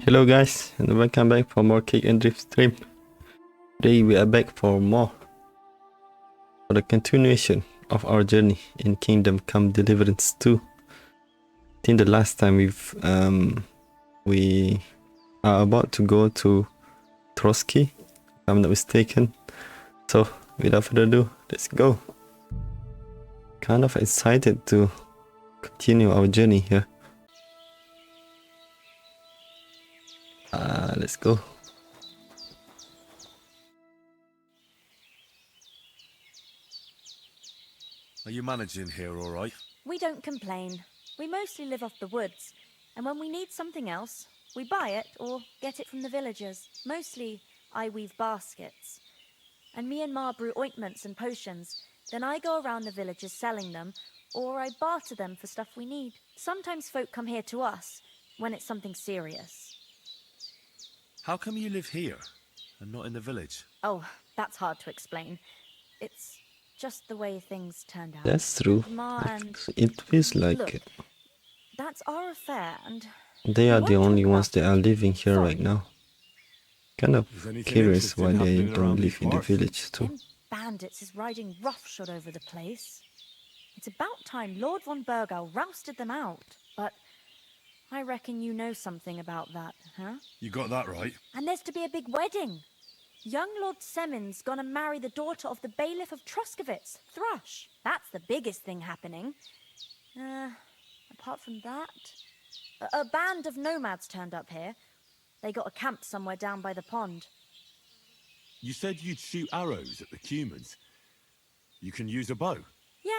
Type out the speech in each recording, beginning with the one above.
Hello guys, and welcome back for more Cake and Drift stream. Today we are back for the continuation of our journey in Kingdom Come Deliverance 2. I think the last time we are about to go to Trotsky, if I'm not mistaken. So without further ado, let's go. Kind of excited to continue our journey here. Let's go. Are you managing here all right? We don't complain. We mostly live off the woods, and when we need something else, we buy it or get it from the villagers. Mostly, I weave baskets. And me and Ma brew ointments and potions. Then I go around the villages selling them, or I barter them for stuff we need. Sometimes folk come here to us, when it's something serious. How come you live here, and not in the village? Oh, that's hard to explain. It's just the way things turned out. That's true. Ma and... It feels like Look, that's our affair, and they are the only ones that are living here Sorry. right now. Kind of curious why they don't live in the village too. Them bandits is riding roughshod over the place. It's about time Lord von Burgau rousted them out. But I reckon you know something about that, huh? You got that right. And there's to be a big wedding. Young Lord Semin's gonna marry the daughter of the bailiff of Truskowitz, Thrush. That's the biggest thing happening. Apart from that, a band of nomads turned up here. They got a camp somewhere down by the pond. You said you'd shoot arrows at the humans. You can use a bow. Yeah,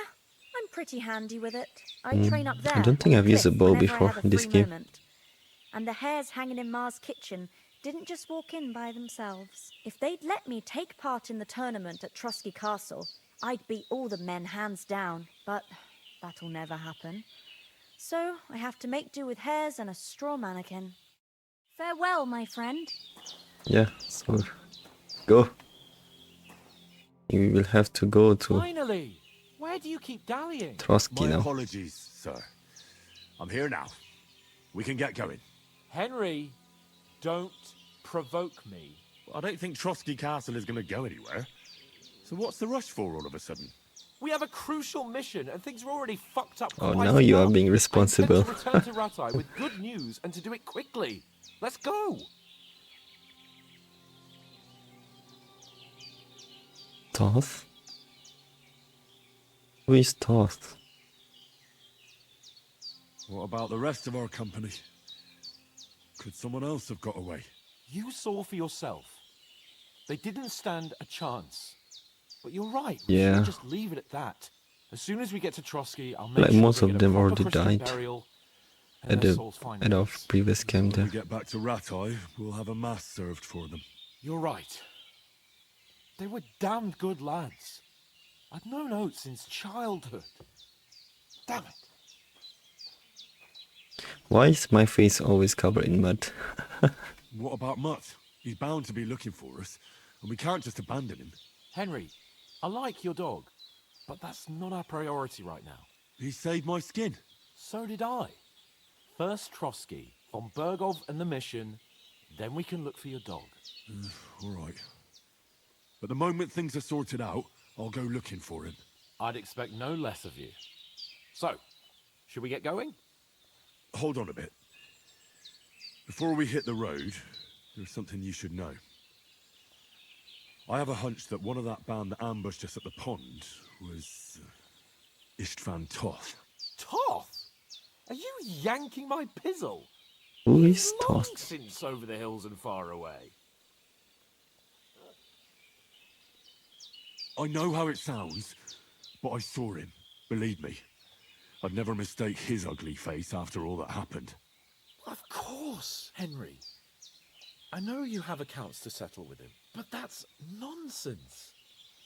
I'm pretty handy with it. I train up there. I don't think on I've the used a cliff bow whenever I before have a in this free game. moment. And the hares hanging in Ma's kitchen didn't just walk in by themselves. If they'd let me take part in the tournament at Trusky Castle, I'd beat all the men hands down, but that'll never happen. So I have to make do with hares and a straw mannequin. Farewell, my friend. Yeah, so go. We will have to go to Finally! Where do you keep dallying? Trotsky My now. apologies, sir. I'm here now. We can get going. Henry, don't provoke me. I don't think Trotsky Castle is going to go anywhere. So what's the rush for all of a sudden? We have a crucial mission and things are already fucked up Oh, quite now you are enough. being responsible. I intend to return to Ratai with good news and to do it quickly. Let's go! Toth? Who is Toth? What about the rest of our company? Could someone else have got away? You saw for yourself. They didn't stand a chance. But you're right. Yeah. We should just leave it at that. As soon as we get to Trotsky, I'll make Like sure most they of get a them proper already Christian died burial at and their the souls find at our peace. previous camp When there. we get back to Ratai, we'll have a mass served for them. You're right. They were damned good lads. I'd known Oates since childhood. Damn it. Why is my face always covered in mud? What about Mutt? He's bound to be looking for us, and we can't just abandon him. Henry, I like your dog, but that's not our priority right now. He saved my skin. So did I. First Trotsky, von Bergov and the mission, then we can look for your dog. All right. But the moment things are sorted out, I'll go looking for him. I'd expect no less of you. So, should we get going? Hold on a bit. Before we hit the road, there's something you should know. I have a hunch that one of that band that ambushed us at the pond was Istvan Toth. Toth? Are you yanking my pizzle? Who is Long Toth? since over the hills and far away. I know how it sounds, but I saw him. Believe me. I'd never mistake his ugly face after all that happened. Of course, Henry. I know you have accounts to settle with him, but that's nonsense.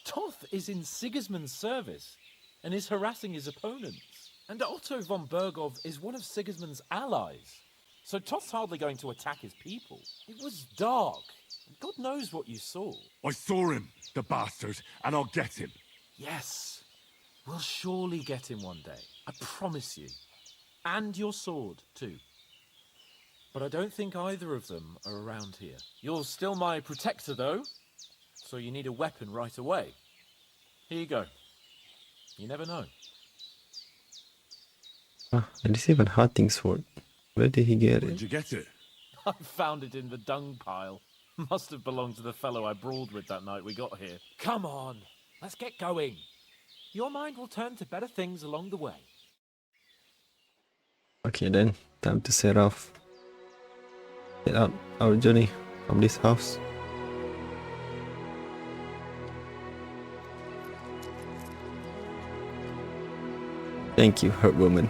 Toth is in Sigismund's service and is harassing his opponents. And Otto von Bergov is one of Sigismund's allies. So Toth's hardly going to attack his people. It was dark. And God knows what you saw. I saw him, the bastard, and I'll get him. Yes, we'll surely get him one day. I promise you. And your sword, too. But I don't think either of them are around here. You're still my protector, though, so you need a weapon right away. Here you go. You never know. Ah, I received a hunting sword. Where did he get Where'd it? you get it? I found it in the dung pile. Must have belonged to the fellow I brawled with that night we got here. Come on, let's get going. Your mind will turn to better things along the way. Okay then, time to set off. Get out our journey from this house. Thank you, herb woman.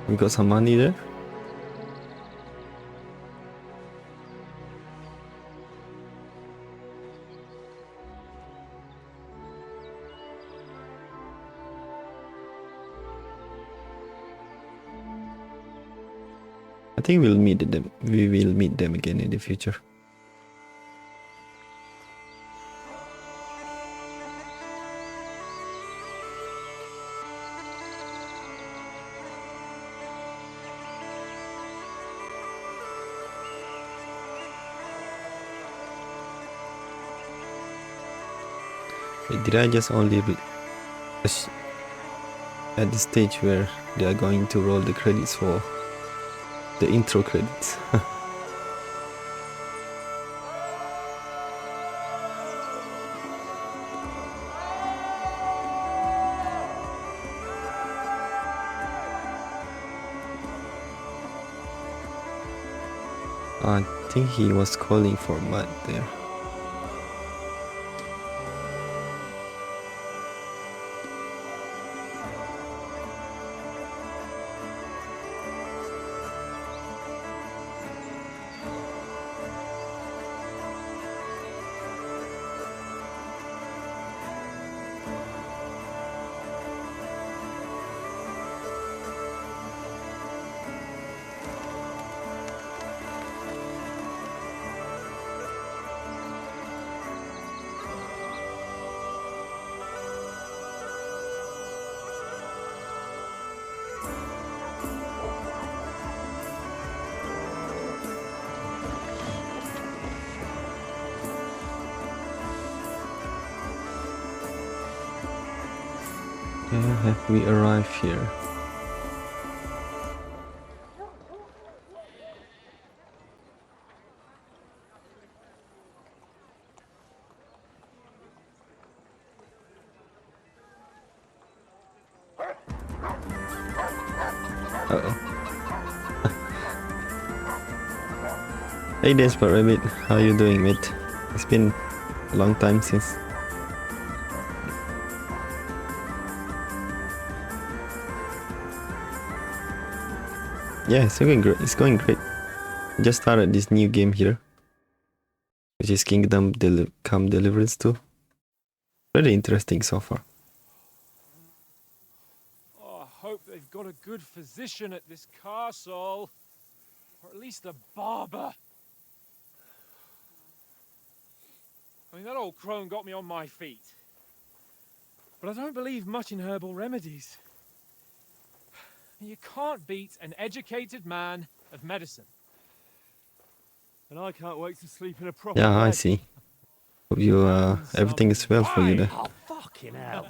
We got some money there. I think we'll meet them. We will meet them again in the future. Wait, did I just only rush at the stage where they are going to roll the credits for the intro credits? I think he was calling for mud there. Where have we arrived here? Uh-oh. Hey Desperate Rabbit, how you doing, mate? It's been a long time since. Yeah, it's going great. It's going great. Just started this new game here, which is Kingdom Come Deliverance 2. Very interesting so far. Oh, I hope they've got a good physician at this castle. Or at least a barber. I mean, that old crone got me on my feet. But I don't believe much in herbal remedies. You can't beat an educated man of medicine. And I can't wait to sleep in a proper Yeah, I bed. see. Hope you everything is well for you there. Oh, fucking hell.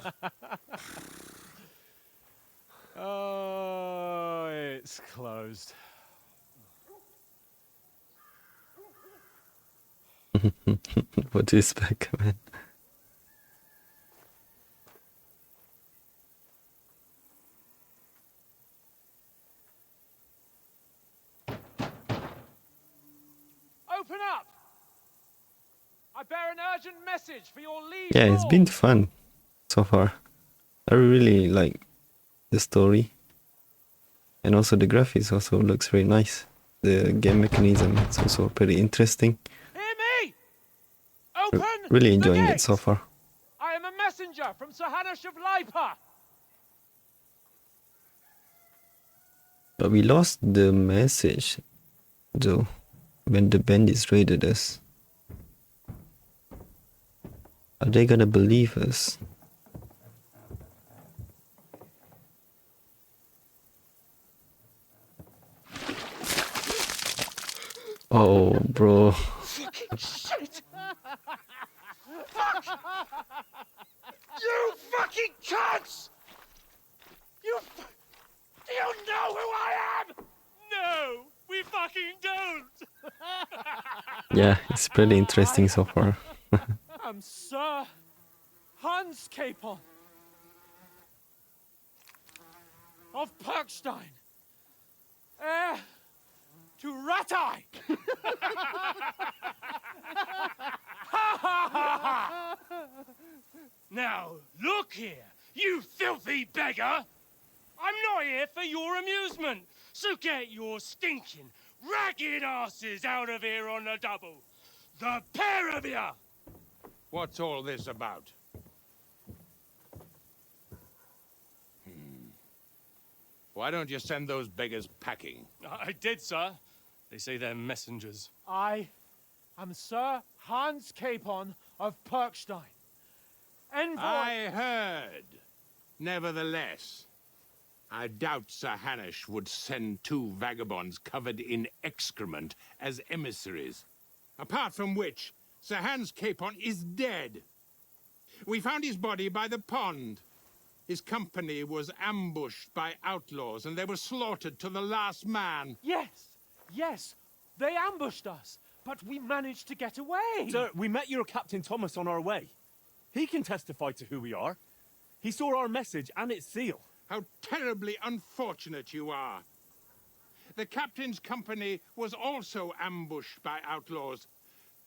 Oh, it's closed. What do you expect, man? Open up! I bear an urgent message for your liege Yeah, it's been lord. fun so far. I really like the story, and also the graphics also looks very nice. The game mechanism is also pretty interesting. Hear me! Open Really the enjoying it gate! so far. I am a messenger from Sir Hanush of Lipa. But we lost the message though when the bandits raided us. Are they gonna believe us? Oh, bro. Fucking shit! Fuck! You fucking cunts! Do you know who I am? No, we fucking don't. Yeah, it's pretty interesting so far. I'm Sir Hans Capon of Perkstein, heir to Ratai. Now, look here, you filthy beggar! I'm not here for your amusement, so get your stinking, ragged asses out of here on the double. The pair of you! What's all this about? Why don't you send those beggars packing? I did, sir. They say they're messengers. I am Sir Hans Capon of Perkstein, envoy. I heard. Nevertheless, I doubt Sir Hanush would send two vagabonds covered in excrement as emissaries. Apart from which, Sir Hans Capon is dead. We found his body by the pond. His company was ambushed by outlaws, and they were slaughtered to the last man. Yes, they ambushed us, but we managed to get away. Sir, we met your Captain Thomas on our way. He can testify to who we are. He saw our message and its seal. How terribly unfortunate you are. The captain's company was also ambushed by outlaws.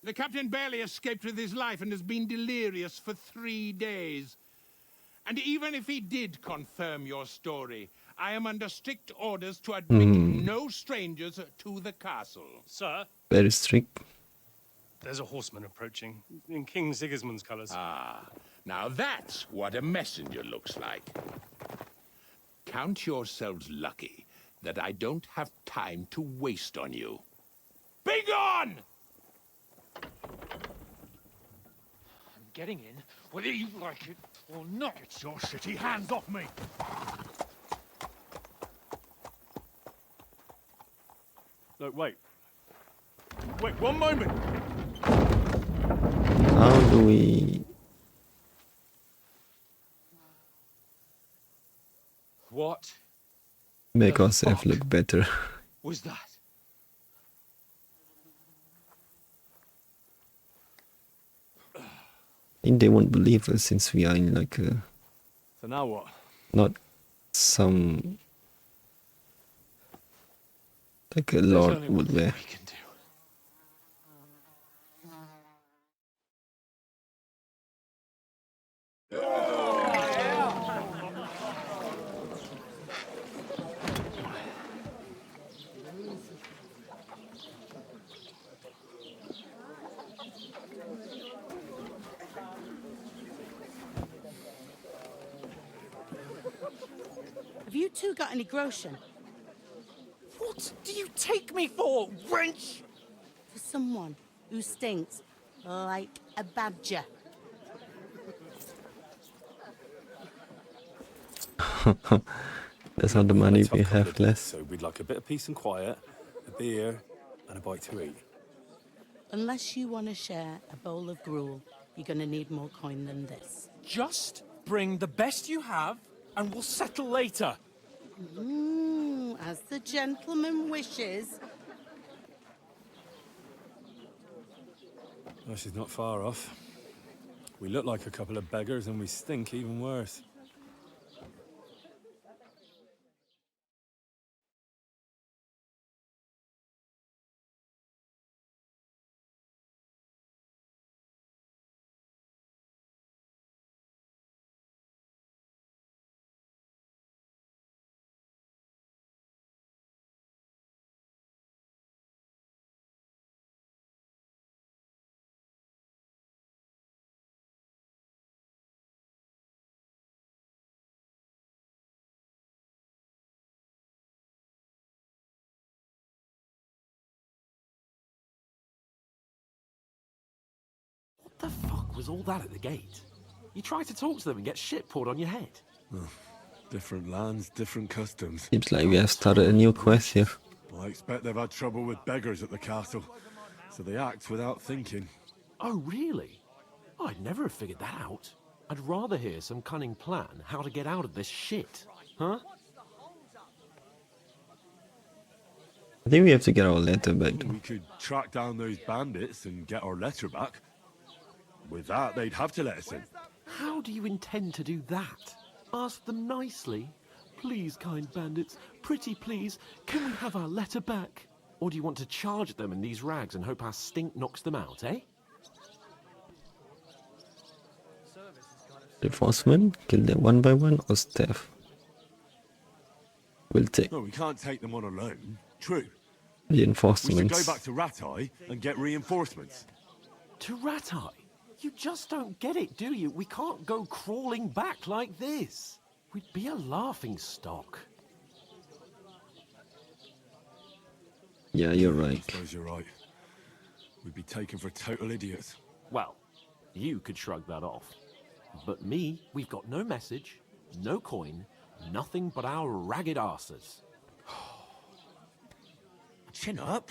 The captain barely escaped with his life and has been delirious for 3 days. And even if he did confirm your story, I am under strict orders to admit no strangers to the castle. Sir, Very strict. there's a horseman approaching, in King Sigismund's colours. Ah, now that's what a messenger looks like. Count yourselves lucky that I don't have time to waste on you. Be gone! I'm getting in, whether you like it or not. Get your shitty hands off me! Look, wait. Wait, one moment! How do we... What make The ourselves fuck? look better? was that? I think they won't believe us since we are in like a... So now what? not some... like a lord only would one wear. thing we can do. Have you two got any groschen? What do you take me for, wench? For someone who stinks like a badger. That's all the money Tough we couple of have days, left. So we'd like a bit of peace and quiet, a beer, and a bite to eat. Unless you want to share a bowl of gruel, you're going to need more coin than this. Just bring the best you have, and we'll settle later. As the gentleman wishes. Well, she's not far off. We look like a couple of beggars, and we stink even worse. What the fuck was all that at the gate? You try to talk to them and get shit poured on your head. Different lands, different customs. Seems like we have started a new quest here. I expect they've had trouble with beggars at the castle, so they act without thinking. Oh, really? I'd never have figured that out. I'd rather hear some cunning plan how to get out of this shit. Huh? I think we have to get our letter back. We could track down those bandits and get our letter back. With that, they'd have to let us in. How do you intend to do that? Ask them nicely. Please, kind bandits, pretty please, can we have our letter back? Or do you want to charge them in these rags and hope our stink knocks them out, eh? Reinforcement, kill them one by one, or staff. We'll take No, we can't take them on alone. True. reinforcements. We should go back to Ratai and get reinforcements. To Ratai? You just don't get it, do you? We can't go crawling back like this. We'd be a laughing stock. Yeah, you're right. I suppose you're right. We'd be taken for total idiots. Well, you could shrug that off. But me, we've got no message, no coin, nothing but our ragged arses. Chin up.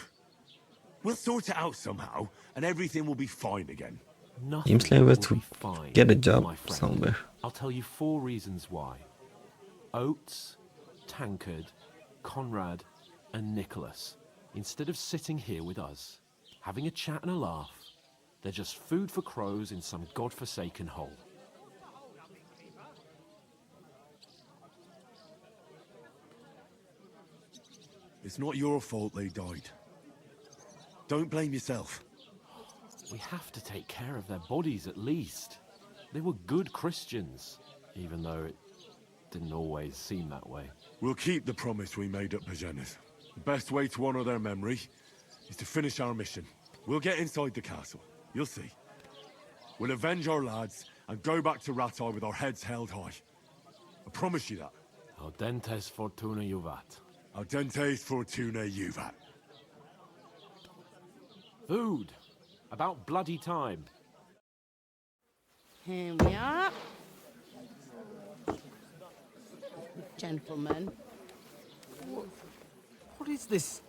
We'll sort it out somehow, and everything will be fine again. Nothing Seems like we will have to be fine, get a job my friend. somewhere. I'll tell you 4 reasons why. Oates, Tankard, Conrad, and Nicholas, instead of sitting here with us, having a chat and a laugh, they're just food for crows in some godforsaken hole. It's not your fault they died. Don't blame yourself. We have to take care of their bodies at least. They were good Christians, even though it didn't always seem that way. We'll keep the promise we made at Pagenis. The best way to honor their memory is to finish our mission. We'll get inside the castle. You'll see. We'll avenge our lads and go back to Ratai with our heads held high. I promise you that. Audentes fortuna juvat. Audentes fortuna juvat. Food! About bloody time. Here we are. Gentlemen. What is this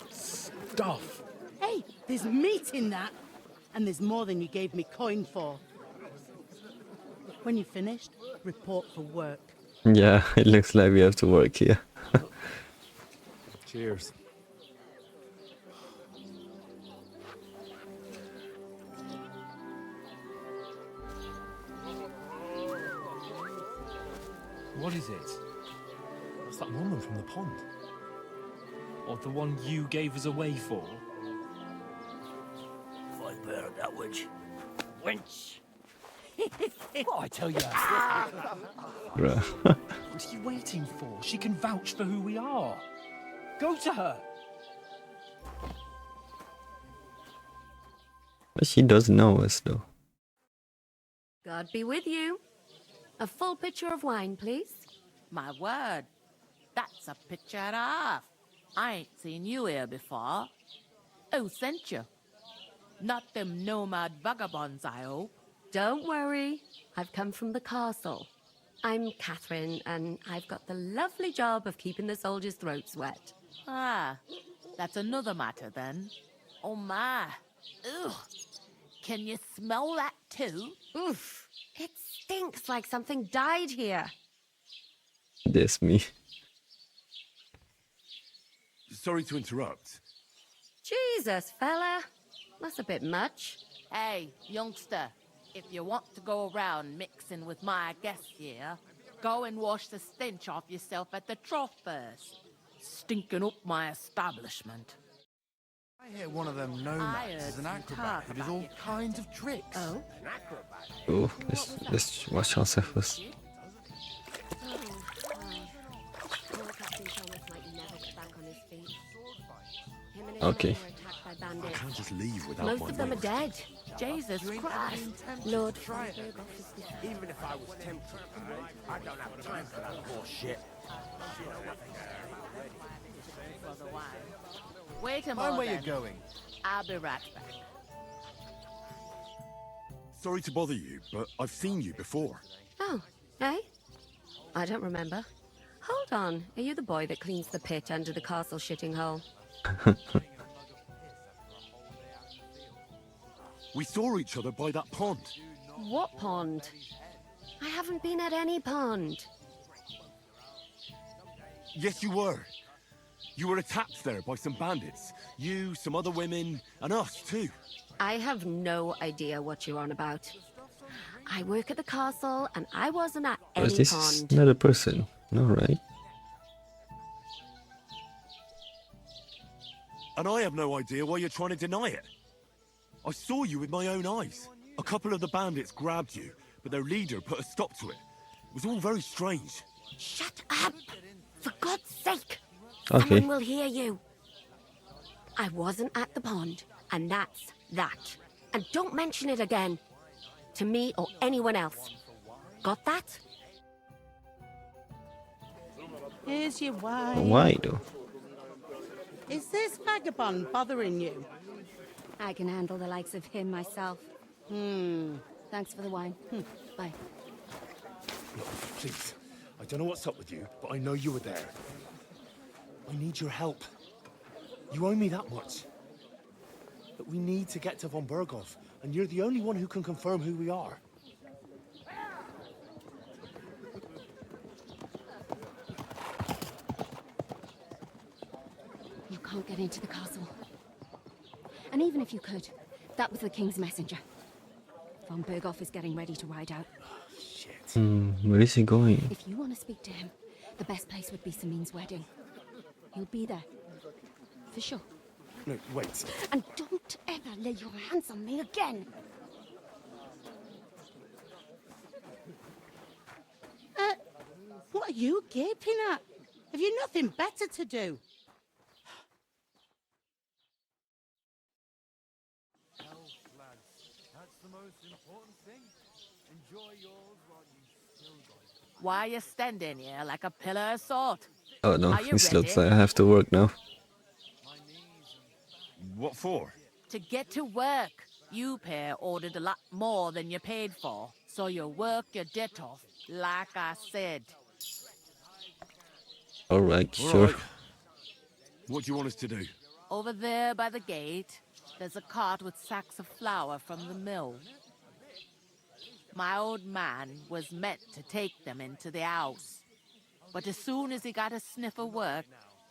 stuff? Hey, there's meat in that. And there's more than you gave me coin for. When you're finished, report for work. Yeah, it looks like we have to work here. Cheers. What is it? What's that woman from the pond? Or the one you gave us away for? Fight better that witch. Wench! What I tell you? Bruh. What are you waiting for? She can vouch for who we are. Go to her. But she does know us though. God be with you. A full pitcher of wine, please. My word, that's a picture and a half. I ain't seen you here before. Who sent you? Not them nomad vagabonds, I hope. Don't worry. I've come from the castle. I'm Catherine, and I've got the lovely job of keeping the soldiers' throats wet. Ah, that's another matter then. Oh my. Ugh. Can you smell that too? Oof. It stinks like something died here. That's me. Sorry to interrupt. Jesus, fella. That's a bit much. Hey, youngster, if you want to go around mixing with my guests here, go and wash the stench off yourself at the trough first. Stinking up my establishment. I hear one of them nomads is an acrobat who does all kinds of tricks. Oh? Oh, let's wash ourselves first. Okay. I can't just leave without Most my of them are knife. dead. Jesus Christ. Lord, Even if I was tempted, I don't have time for that horse shit. Wait a Mind moment. where you're going. I'll be right back. Sorry to bother you, but I've seen you before. Oh, eh? I don't remember. Hold on. Are you the boy that cleans the pit under the castle shitting hole? We saw each other by that pond. What pond? I haven't been at any pond. Yes, you were. You were attacked there by some bandits. You, some other women, and us too. I have no idea what you're on about. I work at the castle, and I wasn't at Or any this pond. is not a person. No, right? And I have no idea why you're trying to deny it. I saw you with my own eyes. A couple of the bandits grabbed you, but their leader put a stop to it. It was all very strange. Shut up! For God's sake! Okay. Someone will hear you. I wasn't at the pond, and that's that. And don't mention it again. To me or anyone else. Got that? Here's your wine. Why though? Is this vagabond bothering you? I can handle the likes of him myself. Thanks for the wine. Bye. Look, please. I don't know what's up with you, but I know you were there. I need your help. You owe me that much. But we need to get to von Berghoff, and you're the only one who can confirm who we are. You can't get into the castle. And even if you could, that was the king's messenger. Von Berghoff is getting ready to ride out. Shit. Where is he going? If you want to speak to him, the best place would be Samin's wedding. He'll be there. For sure. No, wait. And don't ever lay your hands on me again. What are you gaping at? Have you nothing better to do? Why you standing here like a pillar of salt? Oh no, Are you this looks ready? like I have to work now. What for? To get to work, you pair ordered a lot more than you paid for. So you work your debt off, like I said. Alright, All sure. right. What do you want us to do? Over there by the gate, there's a cart with sacks of flour from the mill. My old man was meant to take them into the house. But as soon as he got a sniff of work,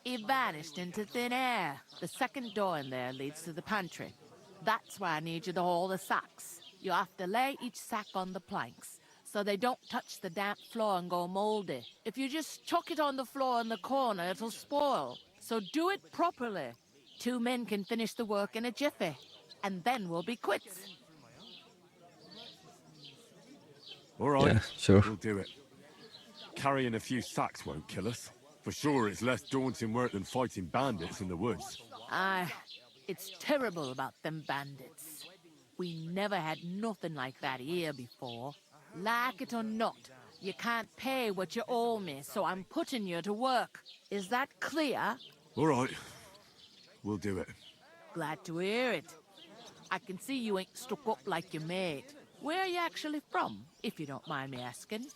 he vanished into thin air. The second door in there leads to the pantry. That's where I need you to haul the sacks. You have to lay each sack on the planks, so they don't touch the damp floor and go moldy. If you just chuck it on the floor in the corner, it'll spoil. So do it properly. 2 men can finish the work in a jiffy, and then we'll be quits. All right. Yeah, sure. We'll do it. Carrying a few sacks won't kill us. For sure, it's less daunting work than fighting bandits in the woods. Aye, it's terrible about them bandits. We never had nothing like that here before. Like it or not, you can't pay what you owe me, so I'm putting you to work. Is that clear? All right. We'll do it. Glad to hear it. I can see you ain't stuck up like your mate. Where are you actually from, if you don't mind me asking?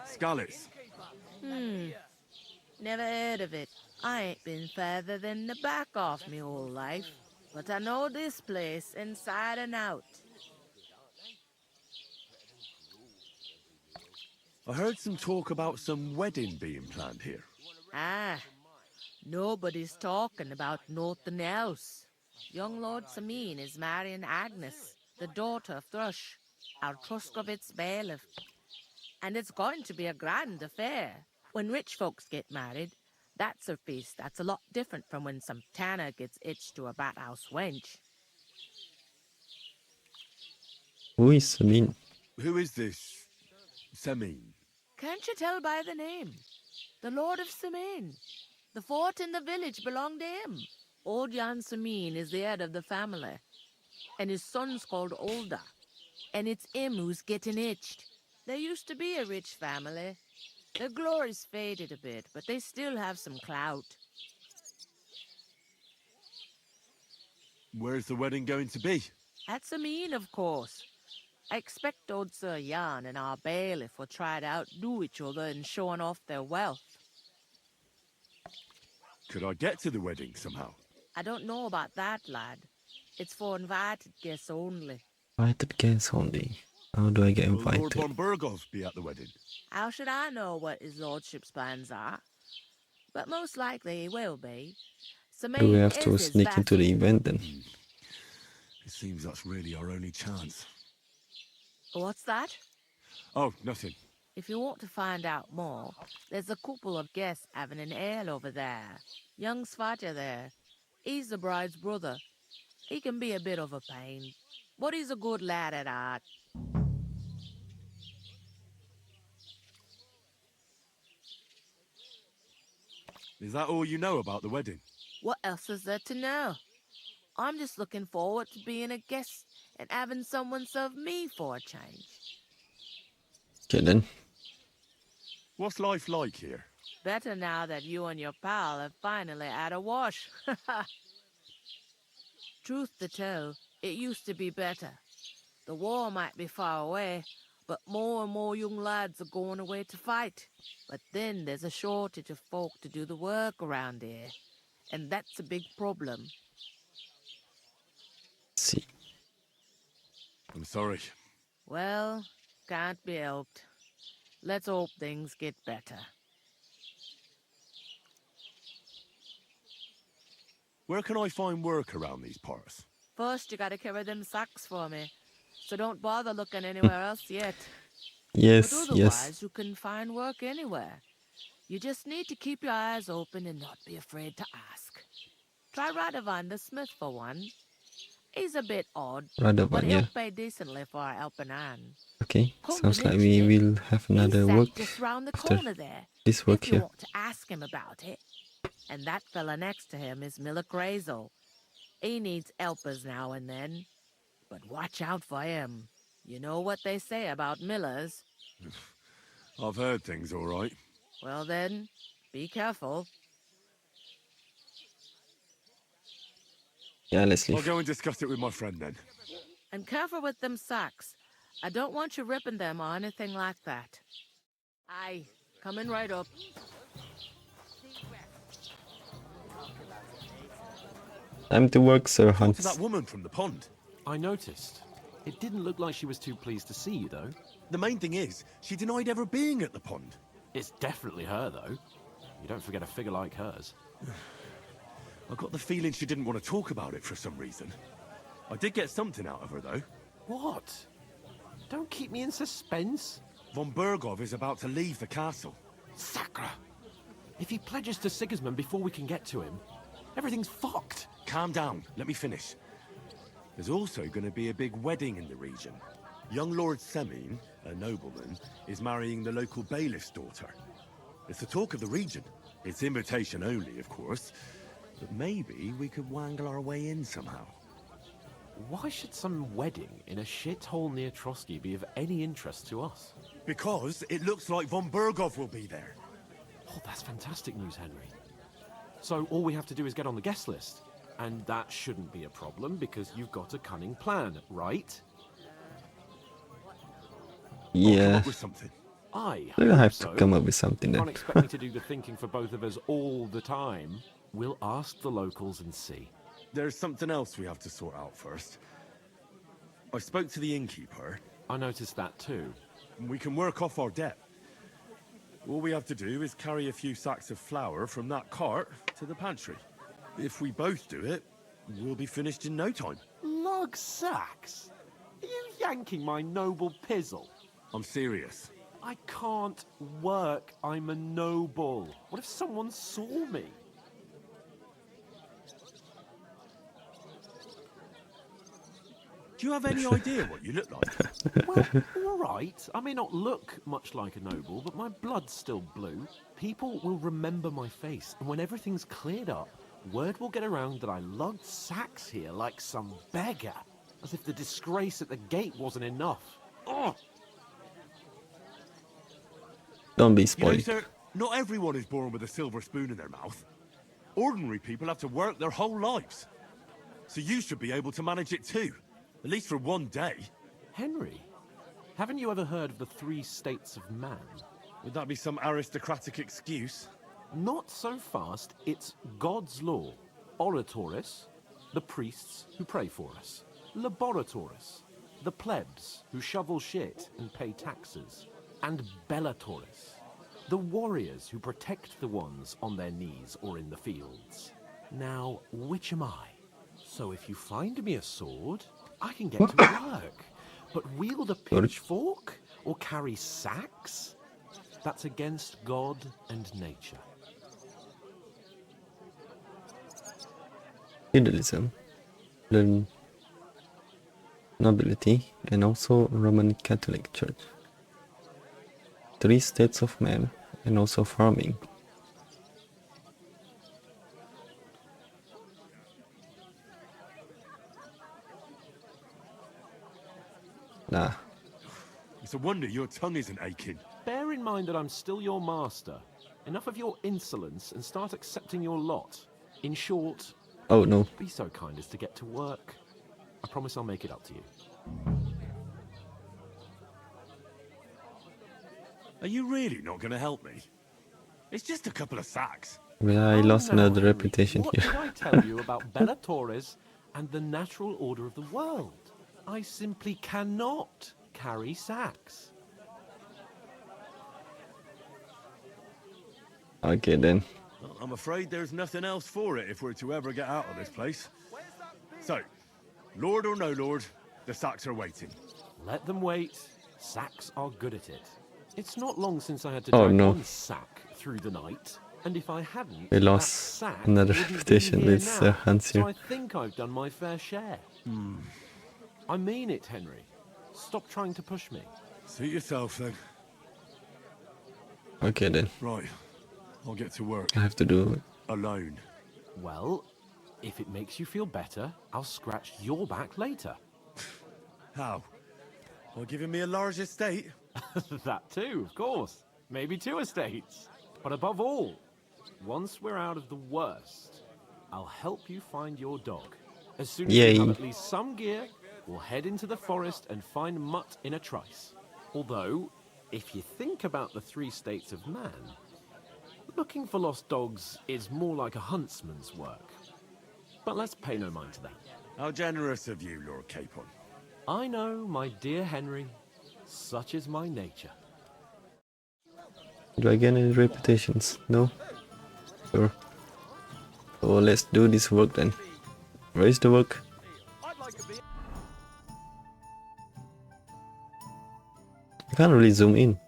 Skalitz. Never heard of it. I ain't been further than the back off me whole life. But I know this place inside and out. I heard some talk about some wedding being planned here. Ah, nobody's talking about nothing else. Young Lord Samin is marrying Agnes, the daughter of Thrush, our Truskovitz bailiff. And it's going to be a grand affair. When rich folks get married, that's a feast that's a lot different from when some tanner gets itched to a bat-house wench. Who is Samin? Who is this Semin? Can't you tell by the name? The Lord of Samin. The fort in the village belonged to him. Old Jan Samin is the head of the family. And his son's called Olda. And it's him who's getting itched. There used to be a rich family. Their glory's faded a bit, but they still have some clout. Where's the wedding going to be? At Samin, of course. I expect old Sir Jan and our bailiff will try to outdo each other in showing off their wealth. Could I get to the wedding somehow? I don't know about that, lad. It's for invited guests only. Invited guests only. How do I get Will Lord invited? von Burgov be at the wedding? How should I know what his lordship's plans are? But most likely he will be. Do we Samine have to is his sneak into the vassal. event then? It seems that's really our only chance. What's that? Oh, nothing. If you want to find out more, there's a couple of guests having an ale over there. Young Svaja there. He's the bride's brother. He can be a bit of a pain, but he's a good lad at heart. Is that all you know about the wedding? What else is there to know? I'm just looking forward to being a guest and having someone serve me for a change. Okay then. What's life like here? Better now that you and your pal have finally had a wash. Truth to tell, it used to be better. The war might be far away, but more and more young lads are going away to fight. But then there's a shortage of folk to do the work around here, and that's a big problem. See. I'm sorry. Well, can't be helped. Let's hope things get better. Where can I find work around these parts? First, you gotta carry them sacks for me, so don't bother looking anywhere else yet. Yes, But otherwise, you can find work anywhere. You just need to keep your eyes open and not be afraid to ask. Try Radovan the smith for one. He's a bit odd, but Radovan, he'll yeah. pay decently for a helping hand. Okay, Come sounds to like we mention it, will have he's another sat work just round the after corner there, this work if you here. want to ask him about it. And that fella next to him is Miller Crazel. He needs helpers now and then, but watch out for him. You know what they say about Millers. I've heard things all right. Well then, be careful. Yeah, let's I'll leave. go and discuss it with my friend then. And careful with them sacks. I don't want you ripping them or anything like that. Aye, coming right up. Time to work, Sir Talk to that Hans. woman from the pond. I noticed. It didn't look like she was too pleased to see you, though. The main thing is, she denied ever being at the pond. It's definitely her, though. You don't forget a figure like hers. I got the feeling she didn't want to talk about it for some reason. I did get something out of her, though. What? Don't keep me in suspense. Von Burgov is about to leave the castle. Sacra! If he pledges to Sigismund before we can get to him, everything's fucked. Calm down. Let me finish. There's also going to be a big wedding in the region. Young Lord Semin, a nobleman, is marrying the local bailiff's daughter. It's the talk of the region. It's invitation only, of course. But maybe we could wangle our way in somehow. Why should some wedding in a shithole near Trotsky be of any interest to us? Because it looks like von Burgov will be there. Oh, that's fantastic news, Henry. So all we have to do is get on the guest list. And that shouldn't be a problem because you've got a cunning plan, right? I'll come Yeah, up with something. I we'll hope have so. to come up with something Can't then. expect me to do the thinking for both of us all the time. We'll ask the locals and see. There's something else we have to sort out first. I spoke to the innkeeper. I noticed that too. And we can work off our debt. All we have to do is carry a few sacks of flour from that cart to the pantry. If we both do it, we'll be finished in no time. Lug sacks? Are you yanking my noble pizzle? I'm serious. I can't work. I'm a noble. What if someone saw me? Do you have any idea what you look like? Well, all right. I may not look much like a noble, but my blood's still blue. People will remember my face, and when everything's cleared up, word will get around that I lugged sacks here like some beggar. As if the disgrace at the gate wasn't enough. Oh! Don't be You know, spoiled. sir, not everyone is born with a silver spoon in their mouth. Ordinary people have to work their whole lives. So you should be able to manage it too. At least for one day. Henry, Haven't you ever heard of the 3 states of man? Would that be some aristocratic excuse? Not so fast. It's God's law. Oratoris, the priests who pray for us. Laboratoris, the plebs who shovel shit and pay taxes. And Bellatoris, the warriors who protect the ones on their knees or in the fields. Now, which am I? So if you find me a sword, I can get to work. But wield a pitchfork or carry sacks? That's against God and nature. Feudalism, the nobility, and also Roman Catholic Church. 3 states of man, and also farming. Nah. It's a wonder your tongue isn't aching. Bear in mind that I'm still your master. Enough of your insolence and start accepting your lot. In short, Oh no. be so kind as to get to work. I promise I'll make it up to you. Are you really not going to help me? It's just a couple of sacks. Well, I lost now, another Henry, reputation what here. did I tell you about Bellatoris and the natural order of the world? I simply cannot carry sacks. Okay then. Well, I'm afraid there's nothing else for it if we're to ever get out of this place. So, Lord or no Lord, the sacks are waiting. Let them wait. Sacks are good at it. It's not long since I had to Oh, drag no. one sack through the night, and if I hadn't, We that lost sack another wouldn't be reputation here with now. Hans So here. I think I've done my fair share. I mean it, Henry. Stop trying to push me. Suit yourself then. Okay then. Right, I'll get to work. I have to do it. Alone. Well, if it makes you feel better, I'll scratch your back later. How? By giving me a large estate? That too, of course. Maybe 2 estates. But above all, once we're out of the worst, I'll help you find your dog. As soon as Yay. you have at least some gear, we'll head into the forest and find Mutt in a trice. Although, if you think about the 3 states of man, looking for lost dogs is more like a huntsman's work. But let's pay no mind to that. How generous of you, Lord Capon. I know, my dear Henry, such is my nature. Do I get any reputations? No? Sure. So let's do this work then. Where is the work? I can't really zoom in.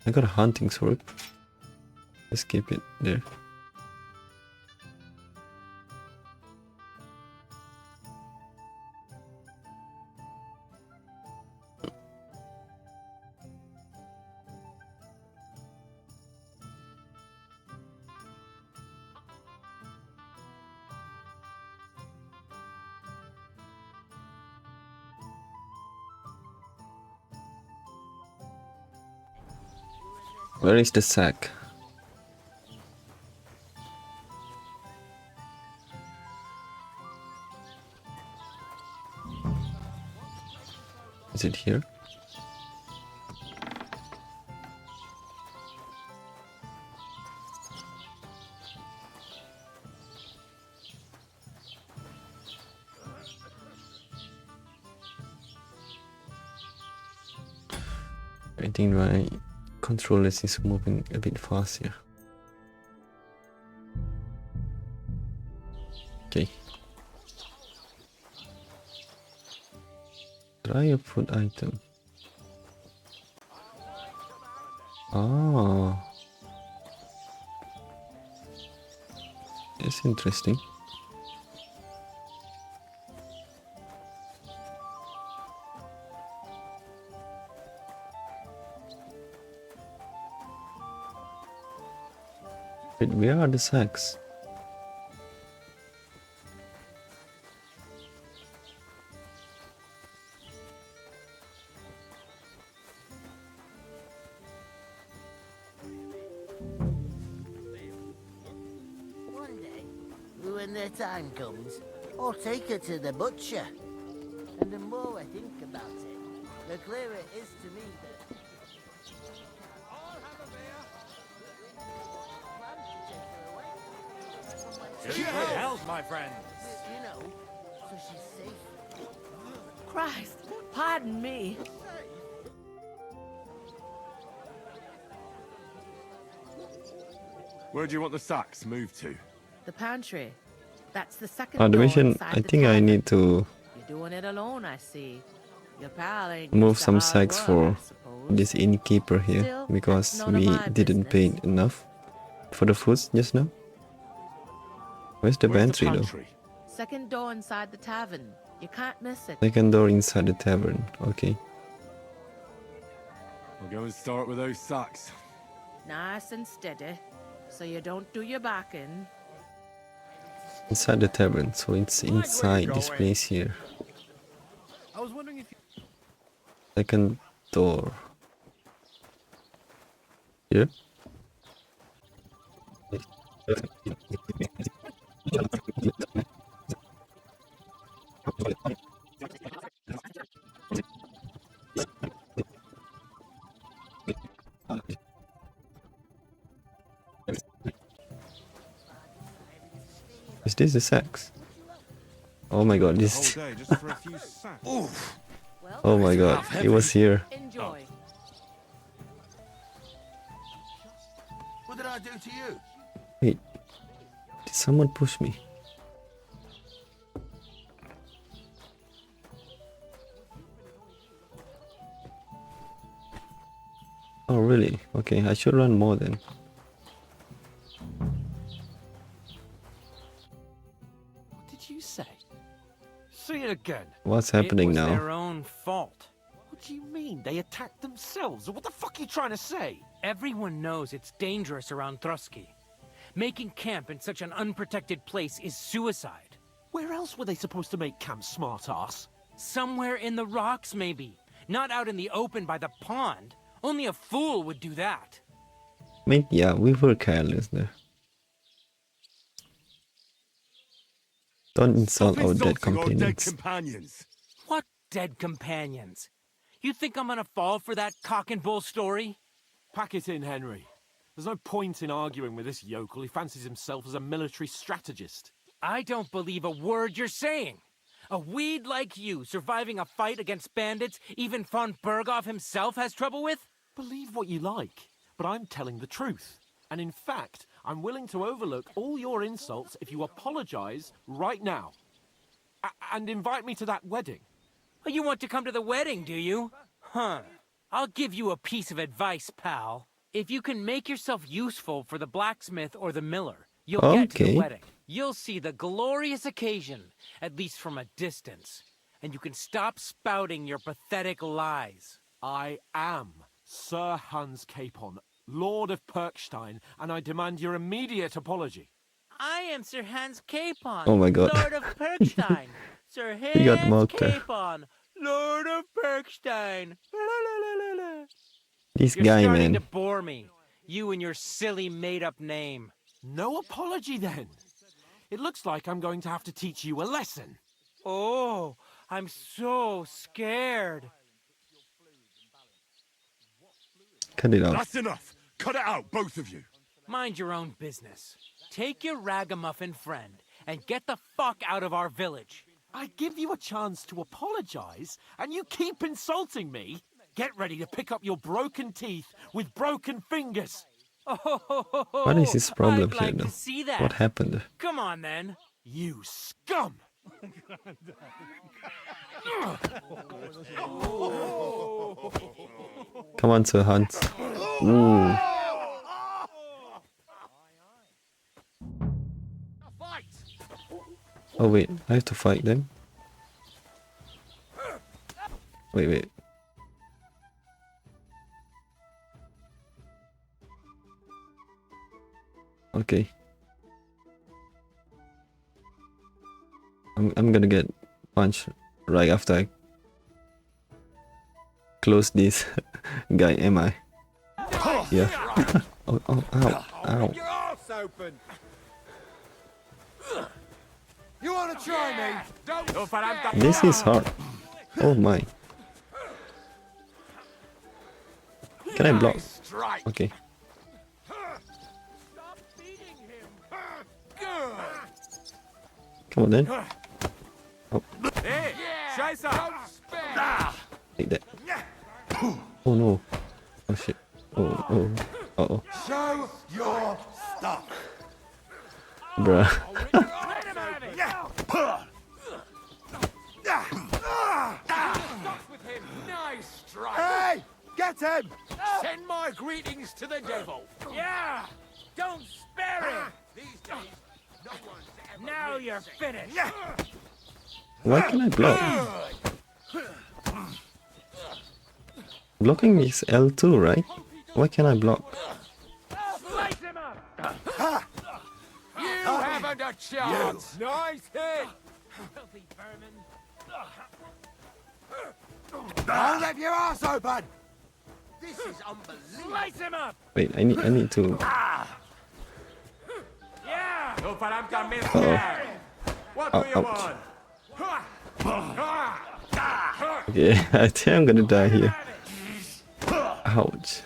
I got a hunting sword. Let's keep it there. Where is the sack? Is it here? I think my controller is moving a bit fast here. Okay. Try a food item. Ah. It's interesting. Wait, where are the sacks? One day, when the time comes, Or take her to the butcher. And the more I think about it, the clearer it is to me that... Good health, my friend. You know, so she's safe. Christ, pardon me. Where do you want the sacks moved to? The pantry. That's the second The door mission, inside I the think I tavern. need to You're doing it alone, I see. Your pal ain't move used to some hard sacks work, for I suppose. this innkeeper here Still, because that's none of we my didn't pay business. enough for the food just now. Where's the Where's pantry the though? pantry? Second door inside the tavern. You can't miss it. Second door inside the tavern. Okay. I'll go and start with those sacks. Nice and steady, so you don't do your back in. Inside the tavern, so it's inside this place here. I was wondering if you... Second door. Here? Is this the sex? Oh my god, this. Whole day just for a few sacks. Oof. Oh my god, it was here. Enjoy. What did I do to you? Wait, did someone push me? Oh really? Okay, I should run more then. What did you say? Say it again. What's happening it was now? Their own fault. What do you mean? They attacked themselves? What the fuck are you trying to say? Everyone knows it's dangerous around Trusky. Making camp in such an unprotected place is suicide. Where else were they supposed to make camp, smart-ass? Somewhere in the rocks, maybe. Not out in the open by the pond. Only a fool would do that. I mean, yeah, we were careless there. Don't insult Stop our dead insulting our dead companions. companions. What dead companions? You think I'm gonna fall for that cock and bull story? Pack it in, Henry. There's no point in arguing with this yokel. He fancies himself as a military strategist. I don't believe a word you're saying. A weed like you surviving a fight against bandits even von Berghoff himself has trouble with? Believe what you like, but I'm telling the truth. And in fact, I'm willing to overlook all your insults if you apologize right now. And invite me to that wedding. Oh, you want to come to the wedding, do you? Huh. I'll give you a piece of advice, pal. If you can make yourself useful for the blacksmith or the miller, you'll get to the Okay. wedding. You'll see the glorious occasion, at least from a distance. And you can stop spouting your pathetic lies. I am Sir Hans Capon, Lord of Perkstein, and I demand your immediate apology. I am Sir Hans Capon, Oh my god. Lord of Perkstein. Sir He got Hans mocked there. Capon, Lord of Perkstein. This You're guy, starting man. to bore me. You and your silly made-up name. No apology, then. It looks like I'm going to have to teach you a lesson. Oh, I'm so scared. Cut it out. That's enough. Cut it out, both of you. Mind your own business. Take your ragamuffin friend and get the fuck out of our village. I give you a chance to apologize, and you keep insulting me. Get ready to pick up your broken teeth with broken fingers. Oh, What is his problem I'd here, like though? to see that. What happened? Come on, then. You scum! Come on, Sir Hans. Ooh. Oh wait, I have to fight them. Wait. Okay. I'm gonna get punched right after I close this guy, am I? Yeah. Oh, ow. Your arse open! You want to try me? Don't This is hard. Oh my. Can I block? Okay. Come on then. Oh. Hey, scheiße! Like that. Oh no. Oh shit. Oh, oh. Uh-oh. Show your stuff. Bruh. Nice strike. Hey, get him! Send my greetings to the devil. Yeah! Don't spare him! Now you're finished! Why can I block? Blocking is L2, right? Why can't I block? Slice him up! You haven't a chance. Nice hit. Filthy vermin! I'll rip your ass open. This is unbelievable. Slice him up! Wait, I need to. Yeah! No paramka What Oh, do you ouch. want? Okay, I think I'm gonna die here. Ouch.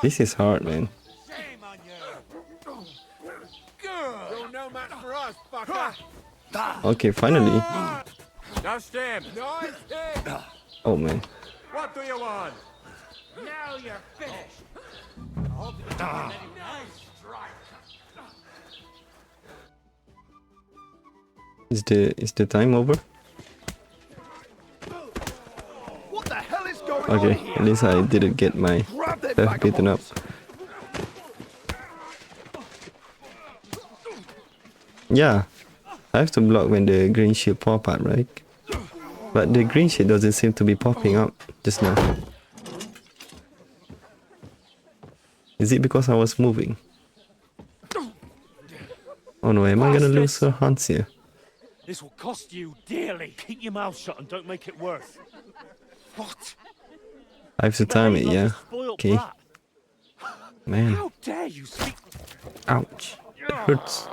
This is hard, man. Shame on you. Good. You're no match for us, fucker. Okay, finally. Just him. Nice hit. Oh man. What do you want? Now you're finished! Nice strike. Is the time over? What the hell is going on Okay, here? at least I didn't get my Grab them self beaten up. Yeah, I have to block when the green shit pop out, right? But the green shit doesn't seem to be popping up just now. Is it because I was moving? Oh no, am I gonna lose her Hans here? This will cost you dearly. Keep your mouth shut and don't make it worse. What? I have to time it, yeah? Okay. Man, How dare you speak? ouch. It hurts.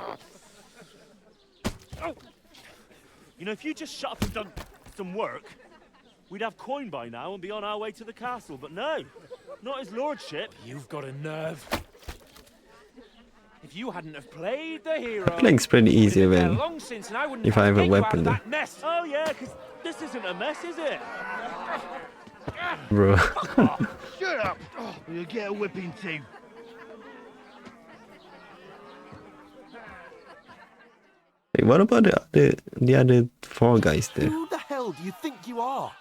You know, if you just shut up and done some work, we'd have coin by now and be on our way to the castle. But no, not his lordship. You've got a nerve. If you hadn't have played the hero, Playing's pretty easy we'd have been when there long since and I wouldn't if I have a kick you out weapon of though. that mess. Oh yeah, because this isn't a mess, is it? Bro. Shut up. Or you'll get a whipping too. Wait, what about the other four guys there? Who the hell do you think you are?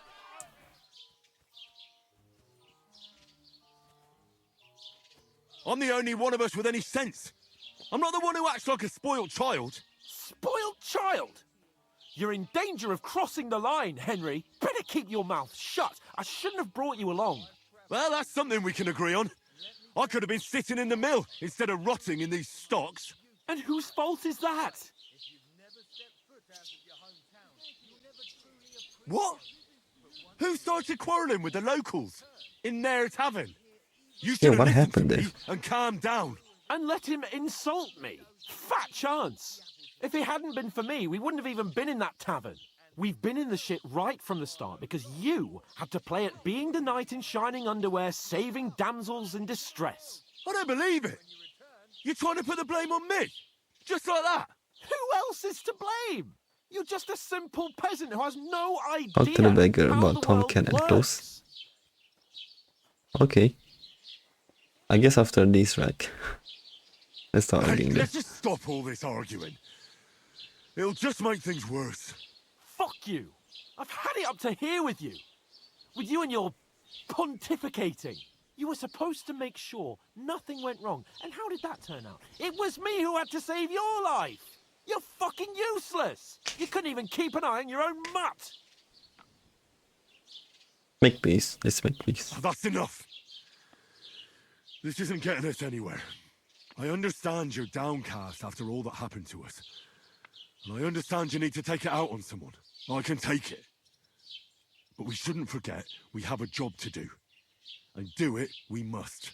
I'm the only one of us with any sense. I'm not the one who acts like a spoiled child. Spoiled child? You're in danger of crossing the line, Henry. Better keep your mouth shut. I shouldn't have brought you along. Well, that's something we can agree on. I could have been sitting in the mill instead of rotting in these stocks. And whose fault is that? What? Who started quarrelling with the locals in their tavern? You should Yeah, have what listened happened to there? me and calmed down. And let him insult me. Fat chance. If it hadn't been for me, we wouldn't have even been in that tavern. We've been in the shit right from the start because you had to play at being the knight in shining underwear, saving damsels in distress. I don't believe it. You're trying to put the blame on me? Just like that? Who else is to blame? You're just a simple peasant who has no Talk idea to the beggar how about the Tom world Cat and works. close. Okay. I guess after this, right? Let's start Hey, arguing. let's just stop all this arguing. It'll just make things worse. Fuck you. I've had it up to here with you. With you and your pontificating. You were supposed to make sure nothing went wrong. And how did that turn out? It was me who had to save your life. You're fucking useless. You couldn't even keep an eye on your own mutt. Make peace. Let's make peace. That's enough. This isn't getting us anywhere. I understand you're downcast after all that happened to us. And I understand you need to take it out on someone. I can take it. But we shouldn't forget we have a job to do. And do it we must.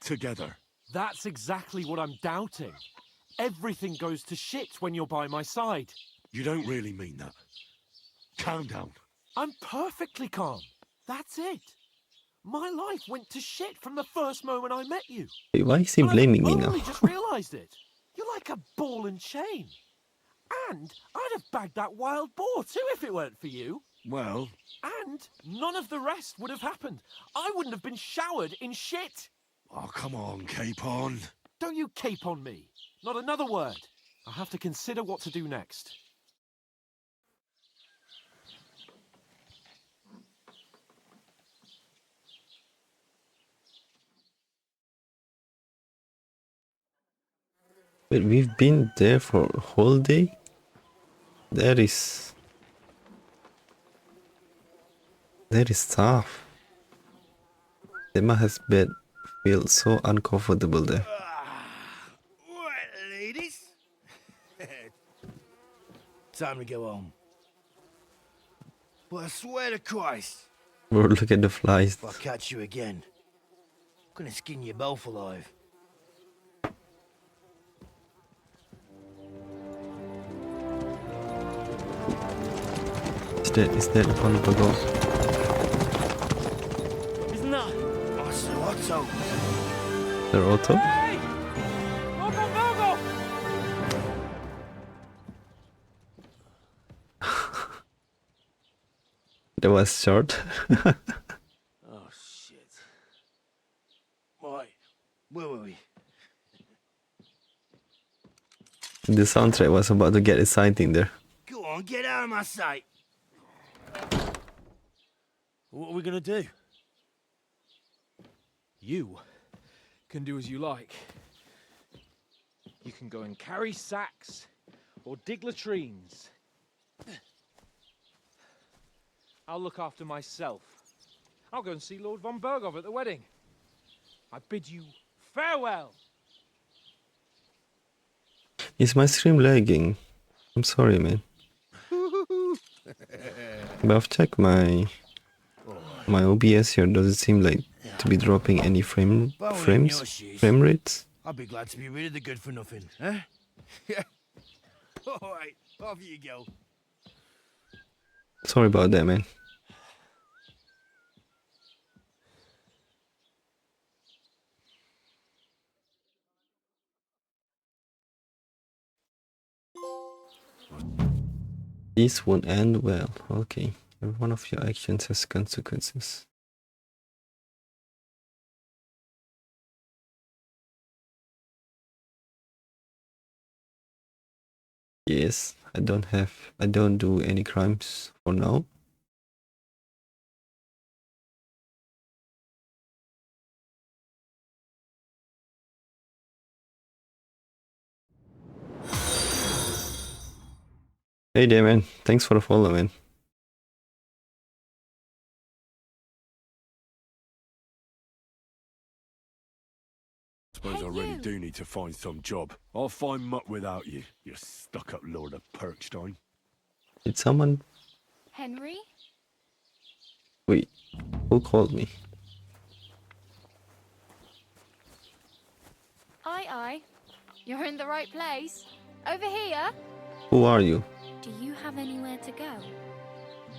Together. That's exactly what I'm doubting. Everything goes to shit when you're by my side. You don't really mean that. Calm down. I'm perfectly calm. That's it. My life went to shit from the first moment I met you. Wait, why is he And blaming I've me now? only just realised it. You're like a ball and chain. And I'd have bagged that wild boar too if it weren't for you. Well... And none of the rest would have happened. I wouldn't have been showered in shit. Oh, come on, Capon. Don't you cape on me. Not another word. I'll have to consider what to do next. Wait, we've been there for a whole day? That is tough. Emma has been feel so uncomfortable there. Right, ladies. Time to go home. But I swear to Christ, Bro, look at the flies. if I catch you again, I'm gonna skin you both alive. Is that the pond of a god? Isn't that? Oh, so Otto. Their auto? Hey! Logo, logo! That was short. Oh, shit. Right, where were we? The soundtrack was about to get exciting there. Go on, get out of my sight. What are we gonna do? You can do as you like. You can go and carry sacks or dig latrines. I'll look after myself. I'll go and see Lord von Bergov at the wedding. I bid you farewell. Is my stream lagging? I'm sorry, man. But I've checked my OBS here. Does it seem like to be dropping any frame rates? I'd be glad to be rid of the good for nothing, huh? Yeah. All right, off you go. Sorry about that, man. This won't end well. Okay. Every one of your actions has consequences. Yes, I don't do any crimes for now. Hey there, man. Thanks for the follow, man. Suppose I really do need to find some job. I'll find muck without you, you stuck-up Lord of Perkstein. Did someone... Henry? Wait, who called me? Aye. You're in the right place. Over here. Who are you? Do you have anywhere to go?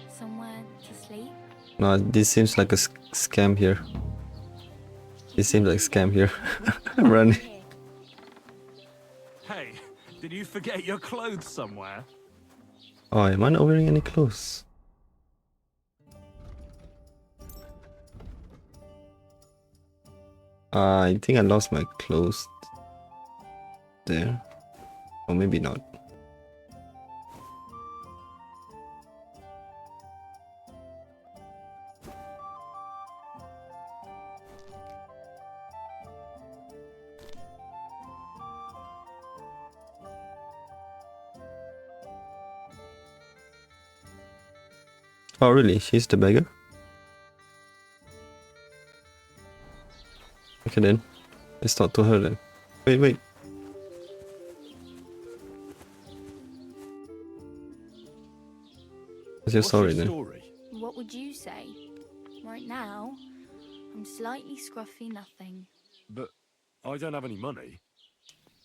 Somewhere to sleep? No, this seems like a scam here. It seems like a scam here. I'm running. Hey, did you forget your clothes somewhere? Oh, am I not wearing any clothes? I think I lost my clothes there. Or maybe not. Oh really? She's the beggar? Okay then. Let's talk to her then. Wait. What's your story then? What would you say? Right now, I'm slightly scruffy nothing. But I don't have any money.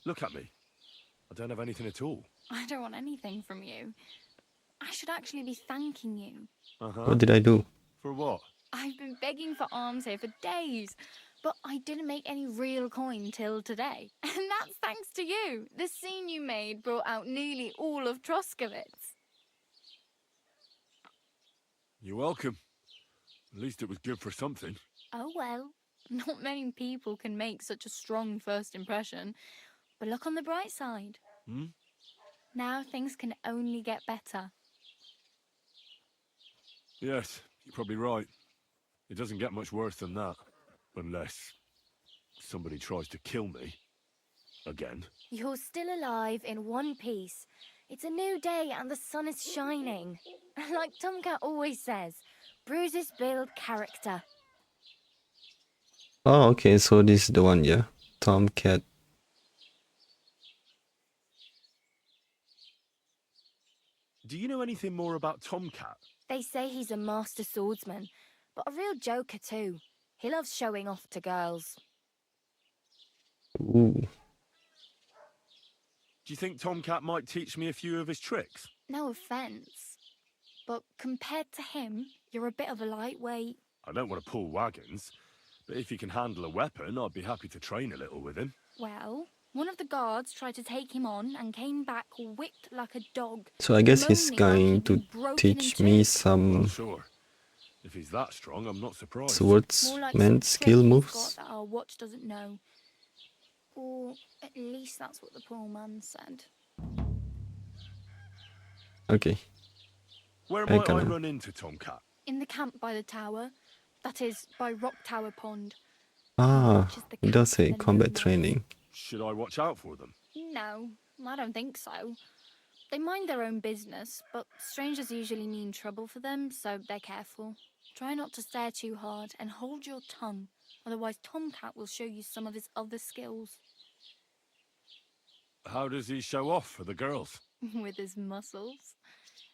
Look at me. I don't have anything at all. I don't want anything from you. I should actually be thanking you. What did I do? For what? I've been begging for alms here for days, but I didn't make any real coin till today. And that's thanks to you. The scene you made brought out nearly all of Troskowitz. You're welcome. At least it was good for something. Oh well, not many people can make such a strong first impression. But look on the bright side. Now things can only get better. Yes, you're probably right. It doesn't get much worse than that. Unless somebody tries to kill me. Again. You're still alive in one piece. It's a new day and the sun is shining. Like Tomcat always says, bruises build character. Oh, okay, so this is the one, yeah. Tomcat. Do you know anything more about Tomcat? They say he's a master swordsman, but a real joker too. He loves showing off to girls. Ooh. Do you think Tomcat might teach me a few of his tricks? No offence, but compared to him, you're a bit of a lightweight. I don't want to pull wagons, but if he can handle a weapon, I'd be happy to train a little with him. Well, one of the guards tried to take him on and came back whipped like a dog. So I guess he's moaning like going he'd to been broken teach in me two. some Well, sure. If he's that strong, I'm not surprised. More like swordsman some skill trick he's moves. got that our watch doesn't know. Or at least that's what the poor man said. Okay. Where I might I can- run into Tomcat? In the camp by the tower. That is, by Rock Tower Pond. Ah, Which is the it does say camp for combat nobles. training. Should I watch out for them? No, I don't think so. They mind their own business, but strangers usually mean trouble for them, so they're careful. Try not to stare too hard and hold your tongue, otherwise Tomcat will show you some of his other skills. How does he show off for the girls? With his muscles.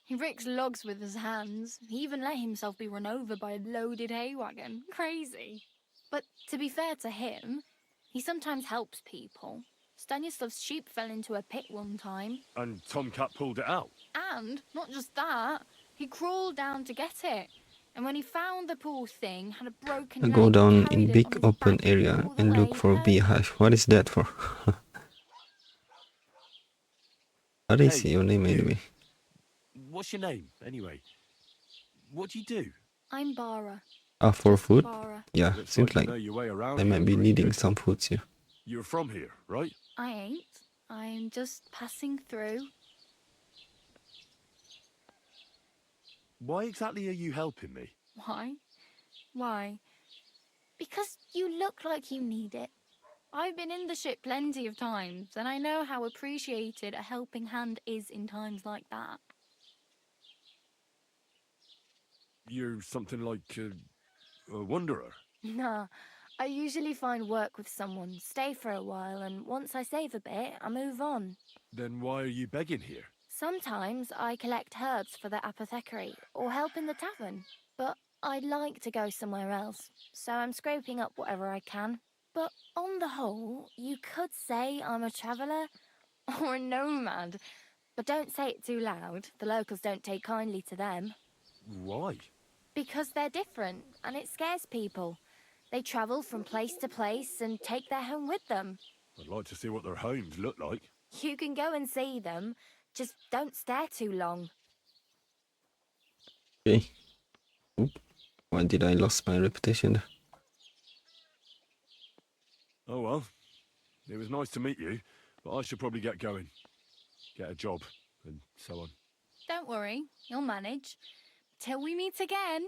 He ricks logs with his hands. He even let himself be run over by a loaded hay wagon. Crazy. But to be fair to him, he sometimes helps people. Stanislav's sheep fell into a pit one time. And Tomcat pulled it out? And, not just that, he crawled down to get it. And when he found the poor thing had a broken I leg, go down carried in it big on his open back area all the and look way for a home. beehive. What is that for? How do you say your name anyway? What's your name, anyway? What do you do? I'm Bara. Ah, for food? Bara. Yeah, Looks seems like like you know your way around I here might be pretty needing good. some foods here. You're from here, right? I ain't. I'm just passing through. Why exactly are you helping me? Why? Why? Because you look like you need it. I've been in the ship plenty of times, and I know how appreciated a helping hand is in times like that. You're something like a wanderer. Nah, I usually find work with someone, stay for a while, and once I save a bit, I move on. Then why are you begging here? Sometimes I collect herbs for the apothecary, or help in the tavern. But I'd like to go somewhere else, so I'm scraping up whatever I can. But on the whole, you could say I'm a traveller, or a nomad. But don't say it too loud, the locals don't take kindly to them. Why? Because they're different, and it scares people. They travel from place to place and take their home with them. I'd like to see what their homes look like. You can go and see them, just don't stare too long. Okay. Oop. Why did I lost my reputation there? Oh well. It was nice to meet you, but I should probably get going. Get a job, and so on. Don't worry, you'll manage. Till we meet again.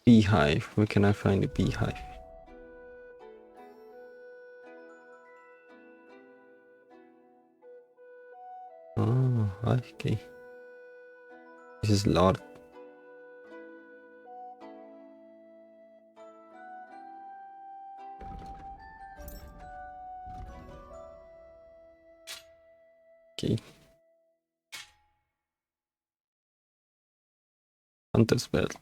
Beehive. Where can I find a beehive? Oh, okay. This is a lot. Okay. Hunter's Belt.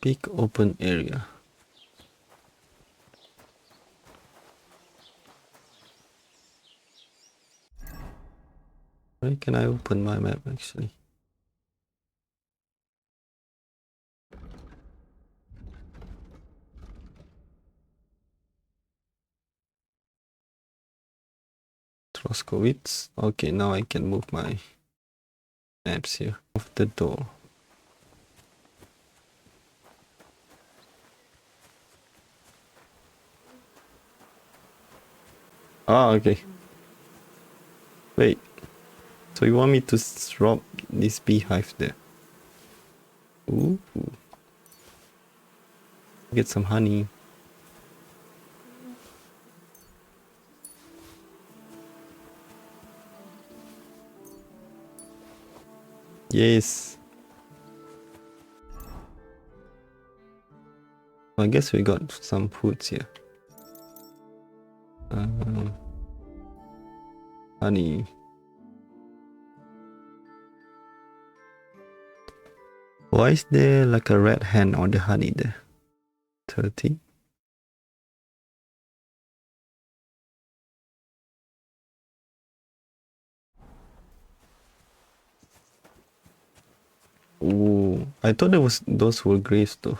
Big open area. Where can I open my map actually? Troskowitz. Okay, now I can move my maps here. Off the door. Ah, okay. Wait. So you want me to drop this beehive there? Ooh. Get some honey. Yes. I guess we got some foods here. Honey. Why is there like a red hand on the honey there? 30. Ooh, I thought those were graves though.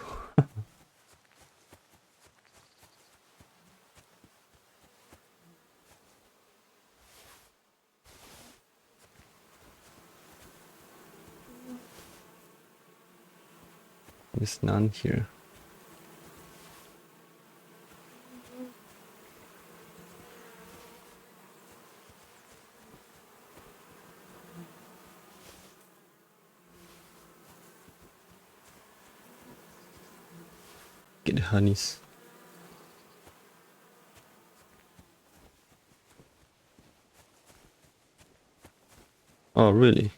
There's none here. Get the honeys. Oh, really?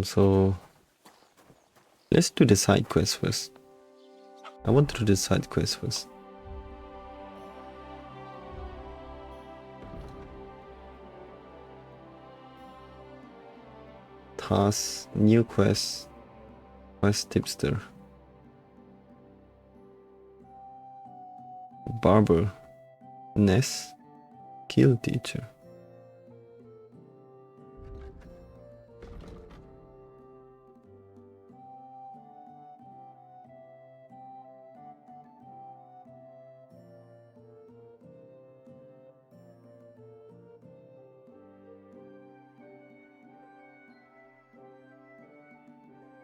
So let's do the side quest first. I want to do the side quest first. Task, new quest, quest tipster, barber, Ness, kill teacher.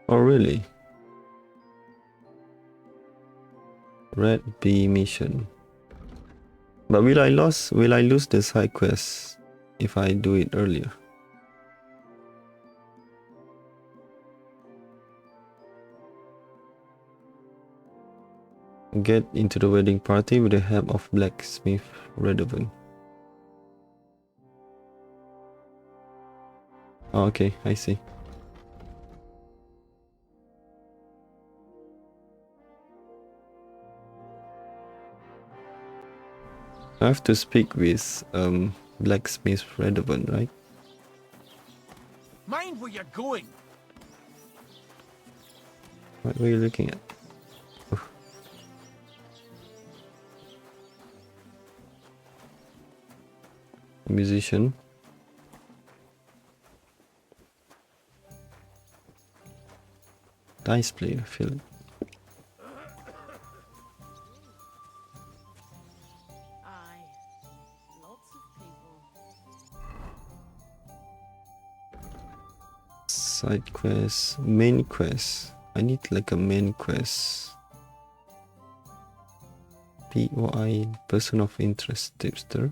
Oh really? Red B mission. But will I lose the side quest if I do it earlier? Get into the wedding party with the help of blacksmith Redovan. Oh, okay, I see. I have to speak with blacksmith Redovan, right? Mind where you're going. What were you looking at? Oh. Musician. Dice player, Philip. Side quest, main quest. I need like a main quest. POI, person of interest, tipster.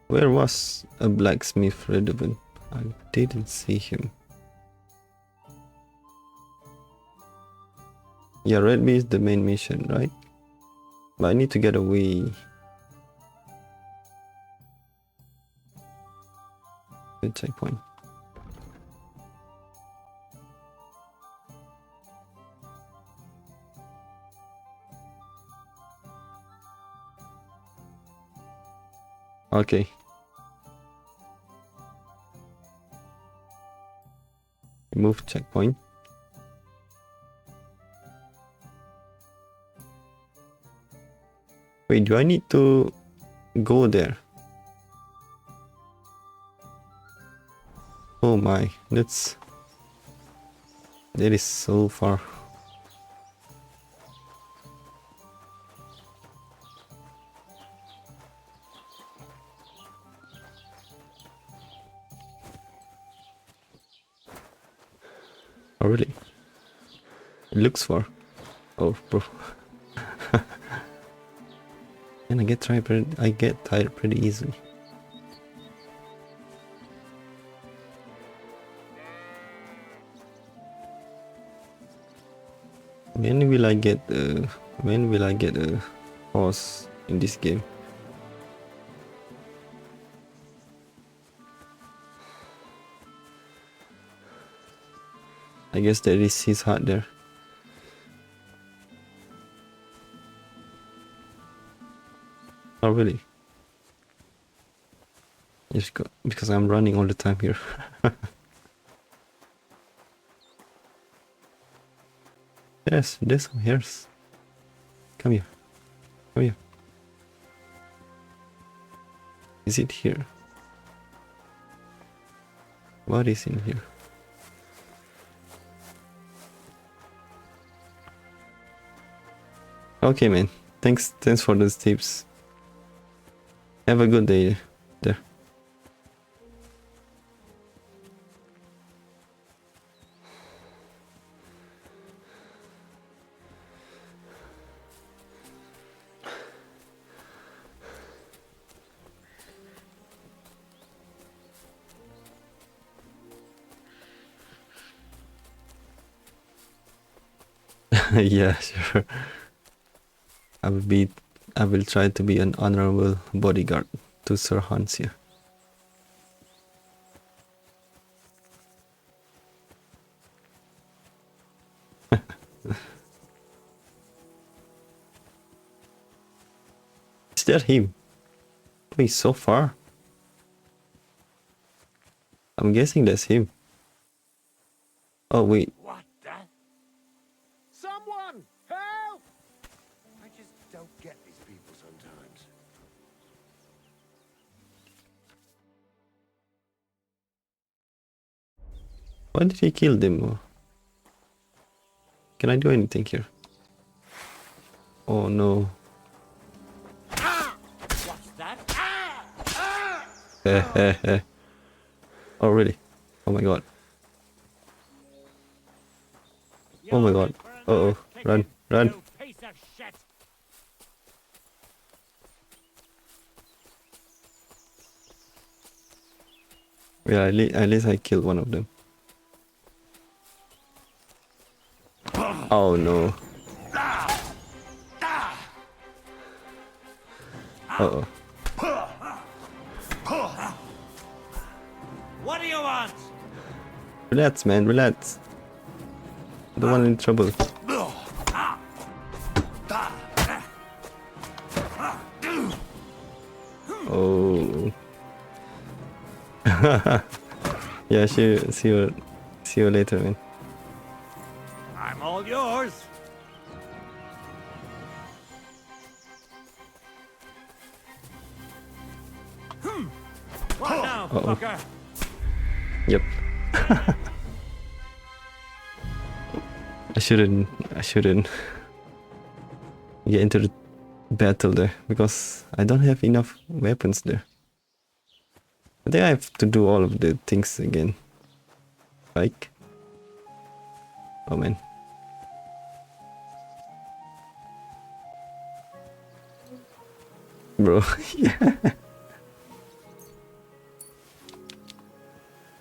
Where was a blacksmith Redovan? I didn't see him. Yeah, Red B is the main mission, right? But I need to get away. Good checkpoint. Okay. Remove checkpoint. Wait, do I need to go there? Oh my, that is so far. Oh really? It looks far. Oh bro. And I get tired pretty easily. When will I get a horse in this game? I guess there is his heart there. Oh really? Just go, because I'm running all the time here. Yes, there's some hairs. Come here. Come here. Is it here? What is in here? Okay, man. Thanks for those tips. Have a good day there. Yeah, sure. I will try to be an honorable bodyguard to Sir Hans here. Is that him? Wait, so far? I'm guessing that's him. Oh wait. What the? Someone! Help! I just don't get these people sometimes. Why did he kill them? Can I do anything here? Oh no. What's that? Oh really? Oh my god. Oh my god. Uh-oh. Run. Run. Yeah, at least I killed one of them. Oh no. Uh-oh. What do you want? Relax, man. Relax. I don't want any trouble. Oh. Yeah, see you later, man. I'm all yours. What now, fucker? Yep. I shouldn't get into the battle there because I don't have enough weapons there. I think I have to do all of the things again. Like, oh man. Bro, yeah.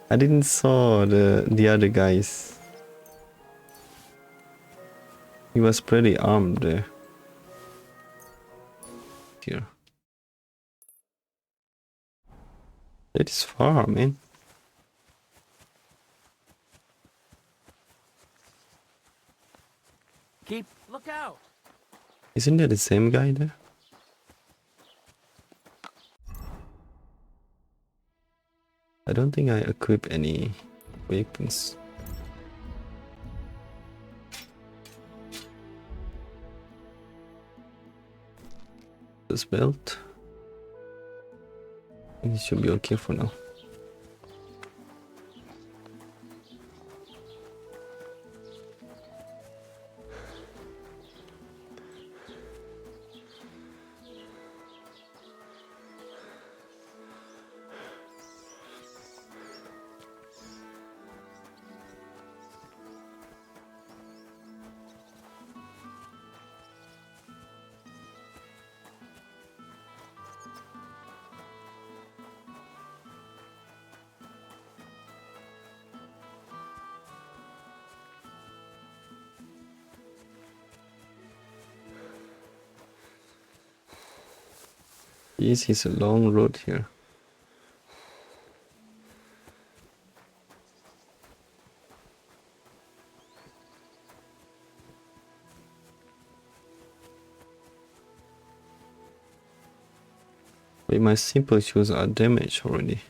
I didn't saw the other guys. He was pretty armed there. That is far, man. Look out! Isn't that the same guy there? I don't think I equip any weapons. This belt. It should be okay for now. This is a long road here. Wait, my simple shoes are damaged already.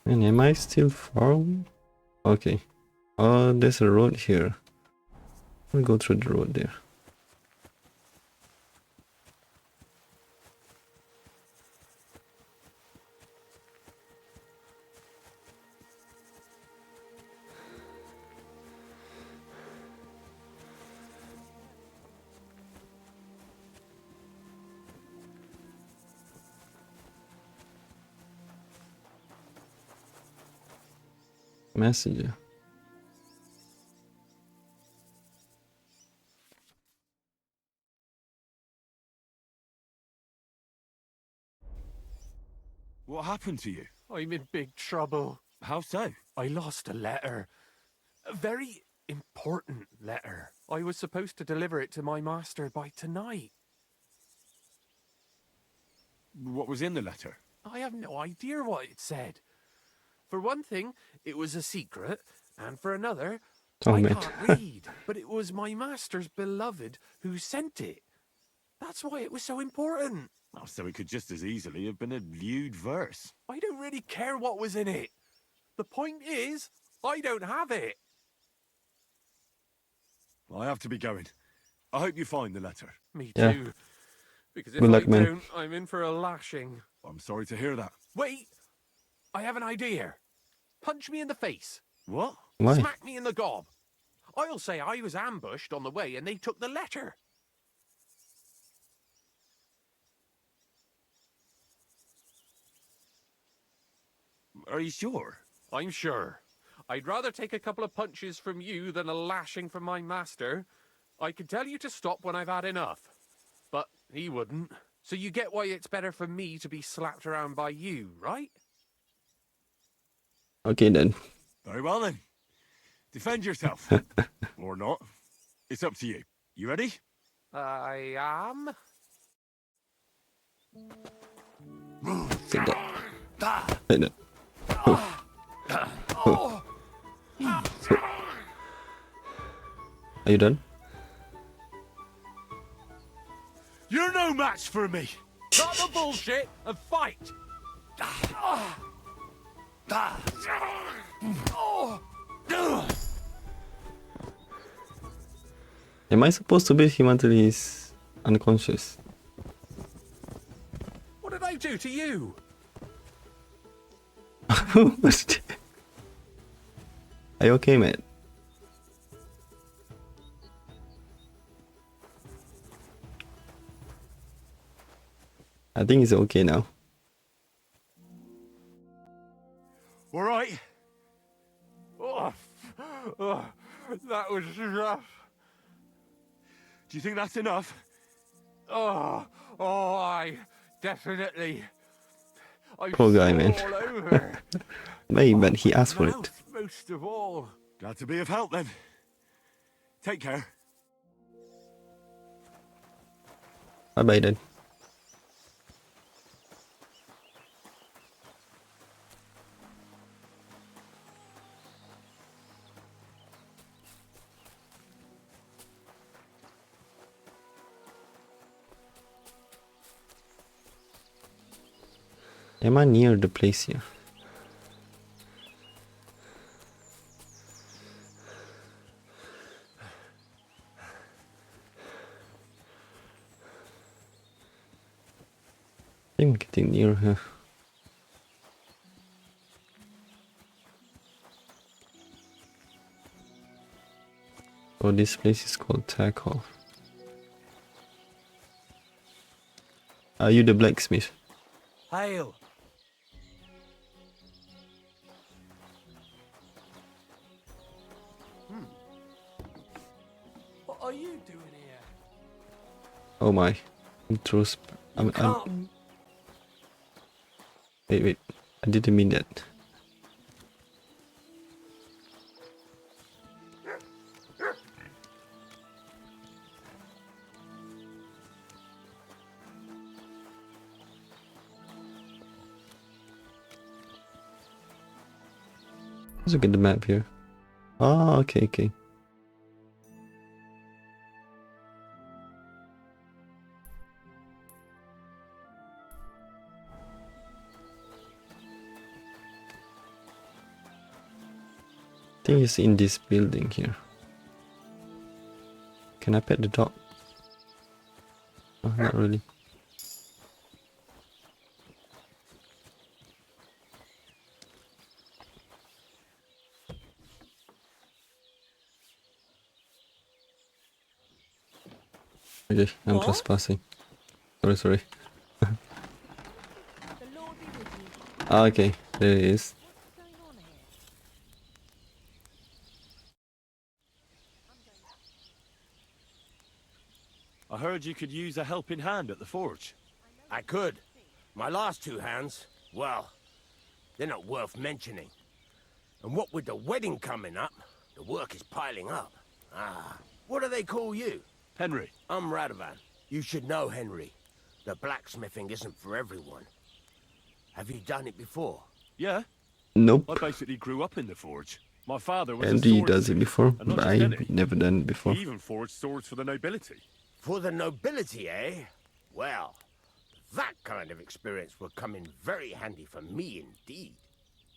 And am I still far away? Okay. Oh, there's a road here. I'll go through the road there. Messenger. What happened to you? I'm in big trouble. How so? I lost a letter. A very important letter. I was supposed to deliver it to my master by tonight. What was in the letter? I have no idea what it said. For one thing, it was a secret, and for another, Oh, I man. can't read. But it was my master's beloved who sent it. That's why it was so important. Oh, so it could just as easily have been a lewd verse. I don't really care what was in it. The point is, I don't have it. I have to be going. I hope you find the letter. Me Yeah. too. Because if Good I luck, man. don't, I'm in for a lashing. I'm sorry to hear that. Wait! I have an idea. Punch me in the face. What? Why? Smack me in the gob. I'll say I was ambushed on the way and they took the letter. Are you sure? I'm sure. I'd rather take a couple of punches from you than a lashing from my master. I could tell you to stop when I've had enough. But he wouldn't. So you get why it's better for me to be slapped around by you, right? Okay then. Very well then. Defend yourself. Or not. It's up to you. You ready? I am. Sit down. Sit down. Are you done? You're no match for me. Stop the bullshit and fight! Am I supposed to beat him until he's unconscious? What did I do to you? Are you okay, man? I think he's okay now. All right? Oh, that was rough. Do you think that's enough? I definitely. I Poor guy, man. all over. Maybe, but he asked for it. Mouth most of all. Glad to be of help then. Take care. Bye bye then. Am I near the place here? I'm getting near her. Oh, this place is called Tarkov. Are you the blacksmith? Hail. What are you doing here? Oh my. Wait. I didn't mean that. Let's look at the map here. Ah, okay. I think it's in this building here. Can I pet the dog? Oh, not really. Okay, I'm trespassing. Sorry. Okay, there it is. I heard you could use a helping hand at the forge. I could. My last two hands, well, they're not worth mentioning. And what with the wedding coming up, the work is piling up. What do they call you? Henry. I'm Radovan. You should know, Henry. The blacksmithing isn't for everyone. Have you done it before? Yeah. Nope. I basically grew up in the forge. My father was Andy does it before, but I've never done it before. He even forged swords for the nobility. For the nobility, eh? Well, that kind of experience will come in very handy for me indeed.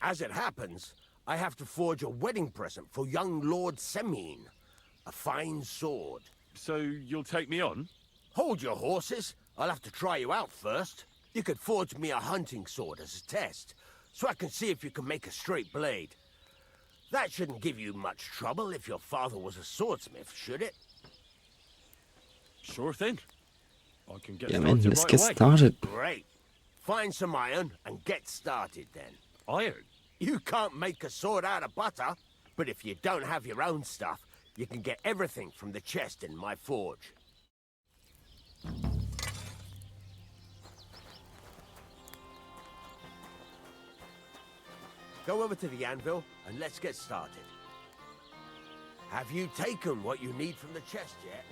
As it happens, I have to forge a wedding present for young Lord Semine. A fine sword. So you'll take me on? Hold your horses. I'll have to try you out first. You could forge me a hunting sword as a test, so I can see if you can make a straight blade. That shouldn't give you much trouble if your father was a swordsmith, should it? Sure thing. I can get Yeah, started man, let's right get away. started. Great. Find some iron and get started then. Iron? You can't make a sword out of butter, but if you don't have your own stuff, you can get everything from the chest in my forge. Go over to the anvil and let's get started. Have you taken what you need from the chest yet?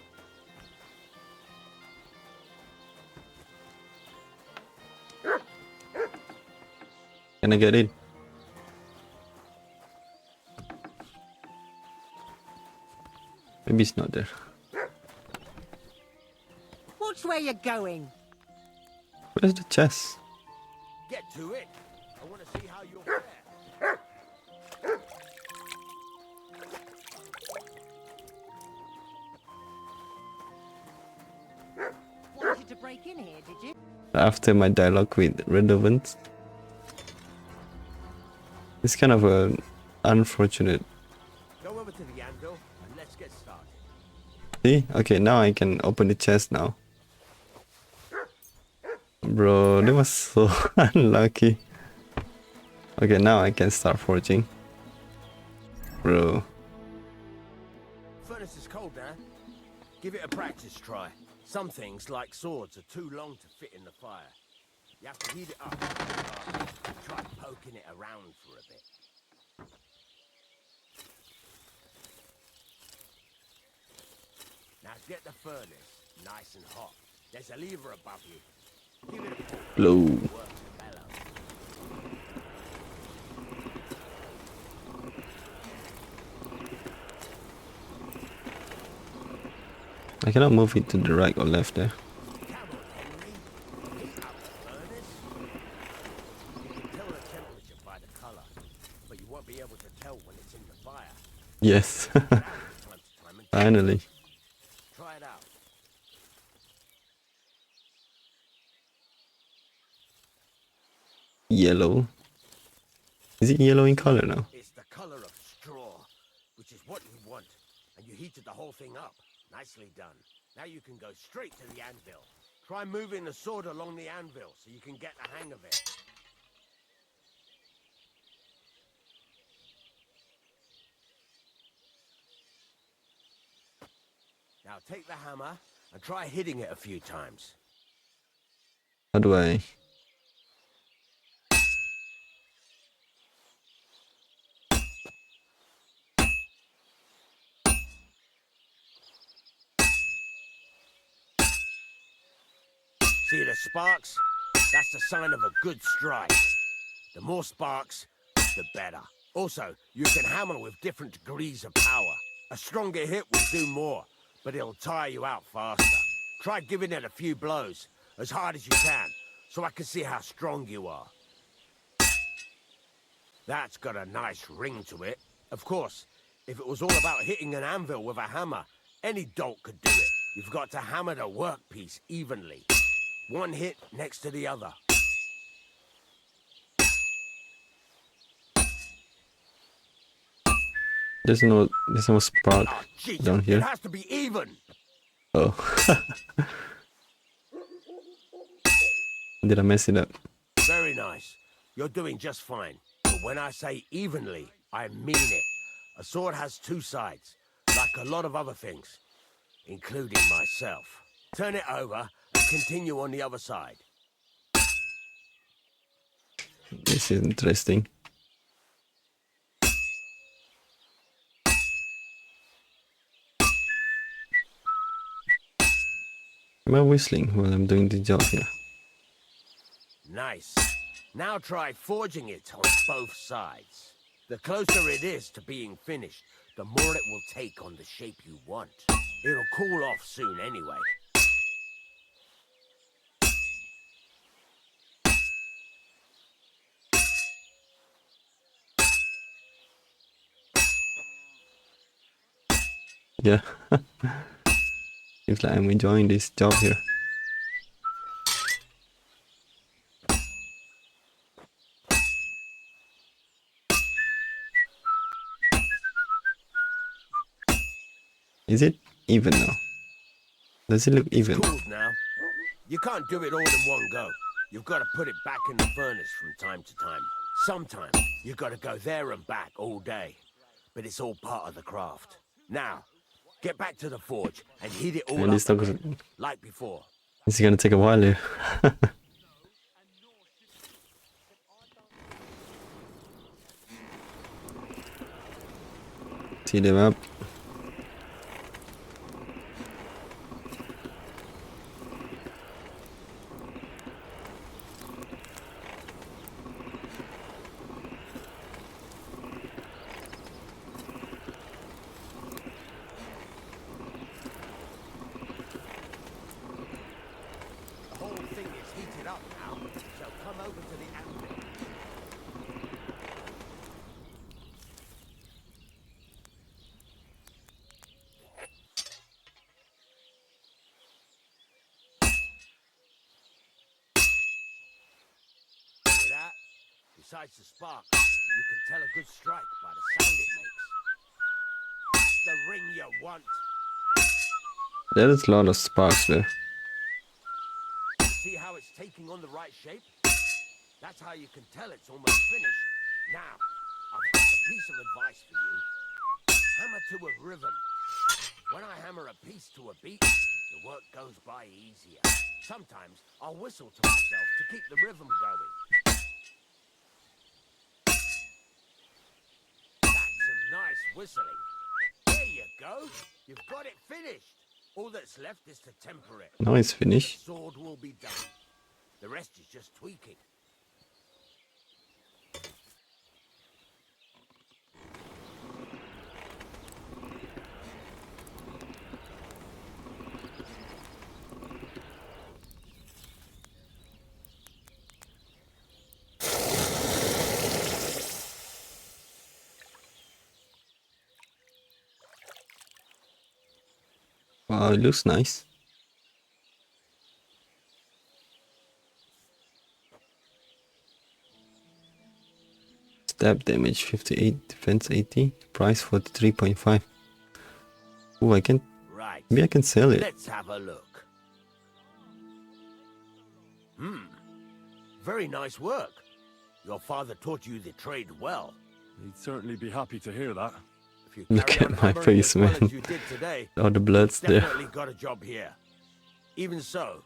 Can I get in? Maybe it's not there. Watch where you're going. Where's the chest? Get to it. I want to see how you'll fare. Wanted you to break in here, did you? After my dialogue with Redovant. It's kind of an unfortunate. Go over to the anvil and let's get started. See? Okay, now I can open the chest now. Bro, that was so unlucky. Okay, now I can start forging. Bro. Furnace is cold now. Give it a practice try. Some things, like swords, are too long to fit in the fire. You have to heat it up. Try poking it around for a bit. Now get the furnace nice and hot. There's a lever above you. Give it a pull. Blow. Work the bellows. I cannot move it to the right or left there. Yes. Finally. Try it out. Yellow. Is it yellow in color now? It's the color of straw, which is what you want. And you heated the whole thing up. Nicely done. Now you can go straight to the anvil. Try moving the sword along the anvil so you can get the hang of it. Now take the hammer and try hitting it a few times. How do I? See the sparks? That's the sign of a good strike. The more sparks, the better. Also, you can hammer with different degrees of power. A stronger hit will do more, but it'll tire you out faster. Try giving it a few blows, as hard as you can, so I can see how strong you are. That's got a nice ring to it. Of course, if it was all about hitting an anvil with a hammer, any dolt could do it. You've got to hammer the workpiece evenly. One hit next to the other. There's no spark down here. It has to be even. Oh. Did I mess it up? Very nice. You're doing just fine. But when I say evenly, I mean it. A sword has two sides, like a lot of other things, including myself. Turn it over and continue on the other side. This is interesting. Am I whistling while I'm doing the job here? Nice. Now try forging it on both sides. The closer it is to being finished, the more it will take on the shape you want. It'll cool off soon anyway. Yeah. Seems like I'm enjoying this job here. Is it even now? Does it look even? It's cooled now. You can't do it all in one go. You've got to put it back in the furnace from time to time. Sometimes you've got to go there and back all day. But it's all part of the craft. Now, get back to the forge and heat it all And this up dog again, like before. This is gonna take a while here. See them up. The whole thing is heated up now, so come over to the anvil. See that? Besides the spark, you can tell a good strike by the sound it makes. That's the ring you want. There is a lot of sparks there. See how it's taking on the right shape? That's how you can tell it's almost finished. Now, I've got a piece of advice for you. Hammer to a rhythm. When I hammer a piece to a beat, the work goes by easier. Sometimes I'll whistle to myself to keep the rhythm going. That's some nice whistling. There you go. You've got it finished. All that's left is to temper it. Nice finish. The sword will be done. The rest is just tweaking. Wow, it looks nice. Stab damage 58, defense 80, price 43.5. Oh, I can. Right. Maybe I can sell it. Let's have a look. Very nice work. Your father taught you the trade well. He'd certainly be happy to hear that. If you Look carry at on my hammering face, as well man. as you did today, All the blood's you've there. definitely got a job here. Even so,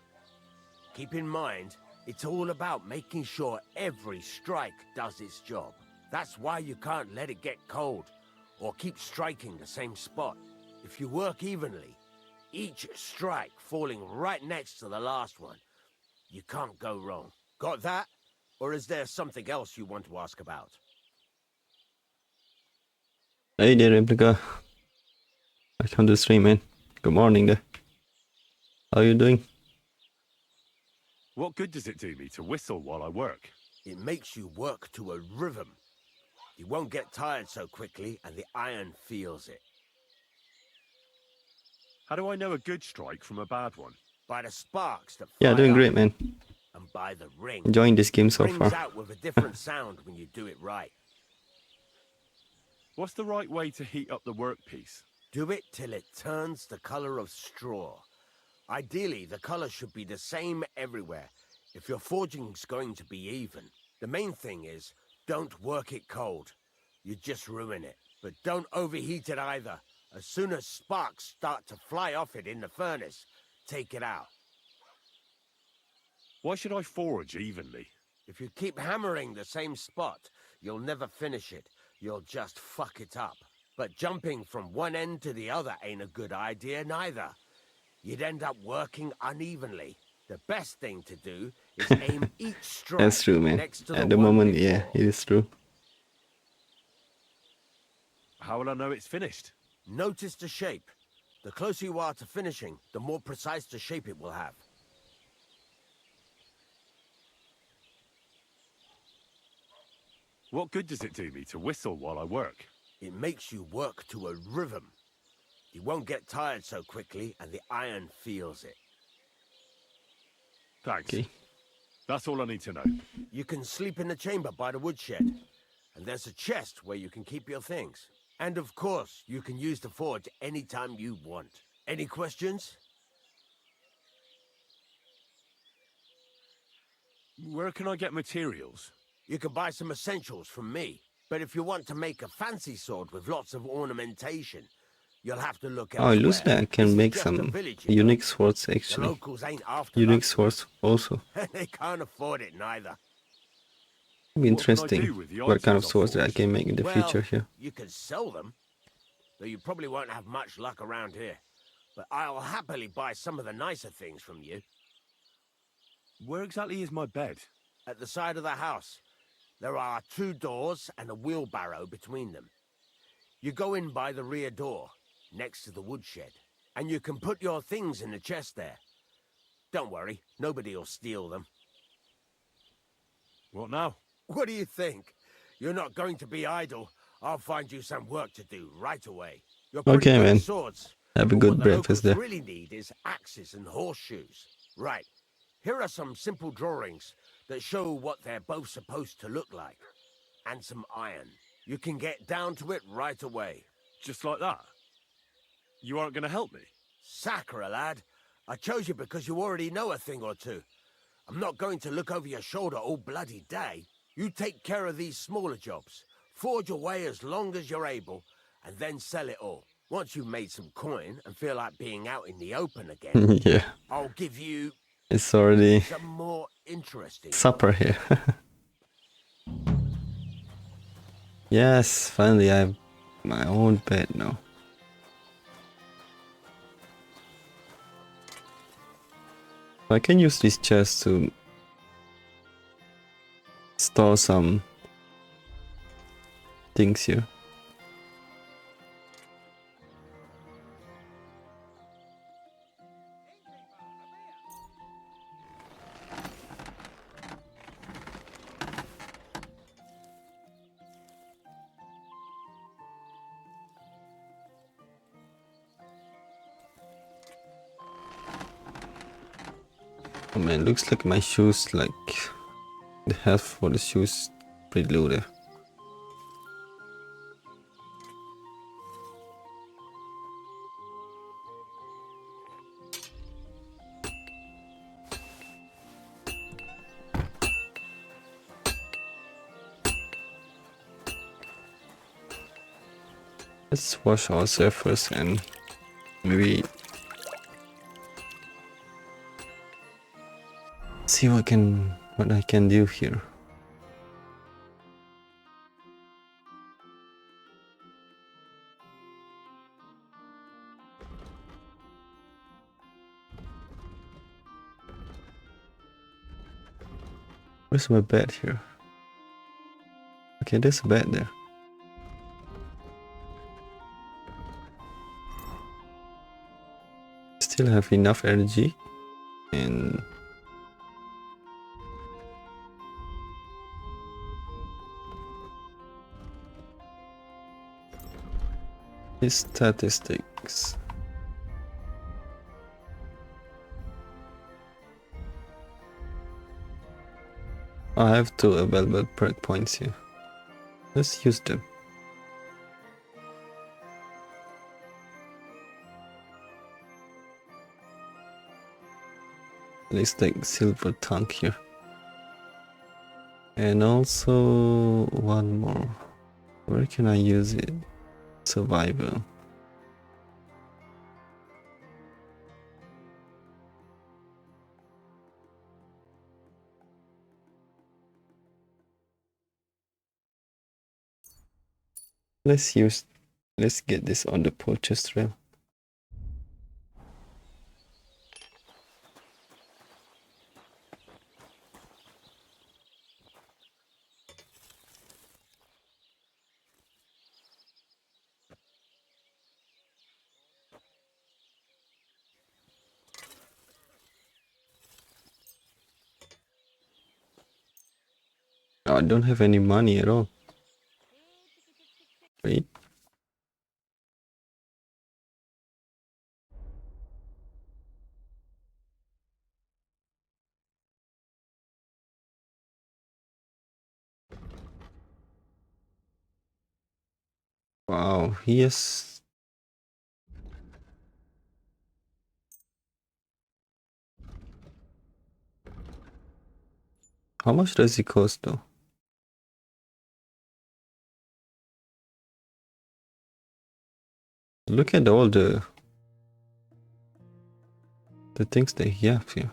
keep in mind, it's all about making sure every strike does its job. That's why you can't let it get cold, or keep striking the same spot. If you work evenly, each strike falling right next to the last one, you can't go wrong. Got that? Or is there something else you want to ask about? Hey there, Replica. Welcome to the stream, man. Good morning there. How are you doing? What good does it do me to whistle while I work? It makes you work to a rhythm. You won't get tired so quickly, and the iron feels it. How do I know a good strike from a bad one? By the sparks that fly Yeah, doing up, great, man. and by the ring. Enjoying this game so Rings far. out with a different sound when you do it right. What's the right way to heat up the workpiece? Do it till it turns the color of straw. Ideally, the color should be the same everywhere if your forging's going to be even. The main thing is, don't work it cold. You just ruin it. But don't overheat it either. As soon as sparks start to fly off it in the furnace, take it out. Why should I forge evenly? If you keep hammering the same spot, you'll never finish it. You'll just fuck it up. But jumping from one end to the other ain't a good idea neither. You'd end up working unevenly. The best thing to do is aim each strike That's true, man. next to At the the one moment, before. yeah, it is true. How will I know it's finished? Notice the shape. The closer you are to finishing, the more precise the shape it will have. What good does it do me to whistle while I work? It makes you work to a rhythm. You won't get tired so quickly, and the iron feels it. Thanks. Okay. That's all I need to know. You can sleep in the chamber by the woodshed, and there's a chest where you can keep your things. And of course, you can use the forge anytime you want. Any questions? Where can I get materials? You can buy some essentials from me. But if you want to make a fancy sword with lots of ornamentation, you'll have to look elsewhere. Oh, it looks like I This can is make just a some village, you know. unique swords The actually. locals ain't after Unique luxury. swords also. They can't afford it neither. It'll be What can I interesting do with the what kind of items I've swords that I forged? can make in the Well, future here. you could sell them, though you probably won't have much luck around here. But I'll happily buy some of the nicer things from you. Where exactly is my bed? At the side of the house, there are 2 doors and a wheelbarrow between them. You go in by the rear door, next to the woodshed, and you can put your things in the chest there. Don't worry, nobody'll steal them. What now? What do you think? You're not going to be idle. I'll find you some work to do right away. You're pretty Okay, good at man. swords. Have a but good what the breakfast locals there. really need is axes and horseshoes. Right. Here are some simple drawings that show what they're both supposed to look like. And some iron. You can get down to it right away. Just like that? You aren't going to help me? Sacre, lad. I chose you because you already know a thing or two. I'm not going to look over your shoulder all bloody day. You take care of these smaller jobs, forge away as long as you're able, and then sell it all. Once you've made some coin and feel like being out in the open again, Yeah. I'll give you It's already some more interesting supper here. Yes, finally I have my own bed now. I can use this chest to store some things here. Oh man, looks like my shoes, like the health for the shoes pretty low there. Let's wash ourselves first and maybe see what I can do here. Where's my bed here? Okay, there's a bed there. Still have enough energy and his statistics. I have 2 available perk points here. Let's use them. Let's take silver tank here. And also one more. Where can I use it? Survival. Let's get this on the purchase trail. Oh, I don't have any money at all. Wait. Wow, yes. How much does it cost though? Look at all the things they have here.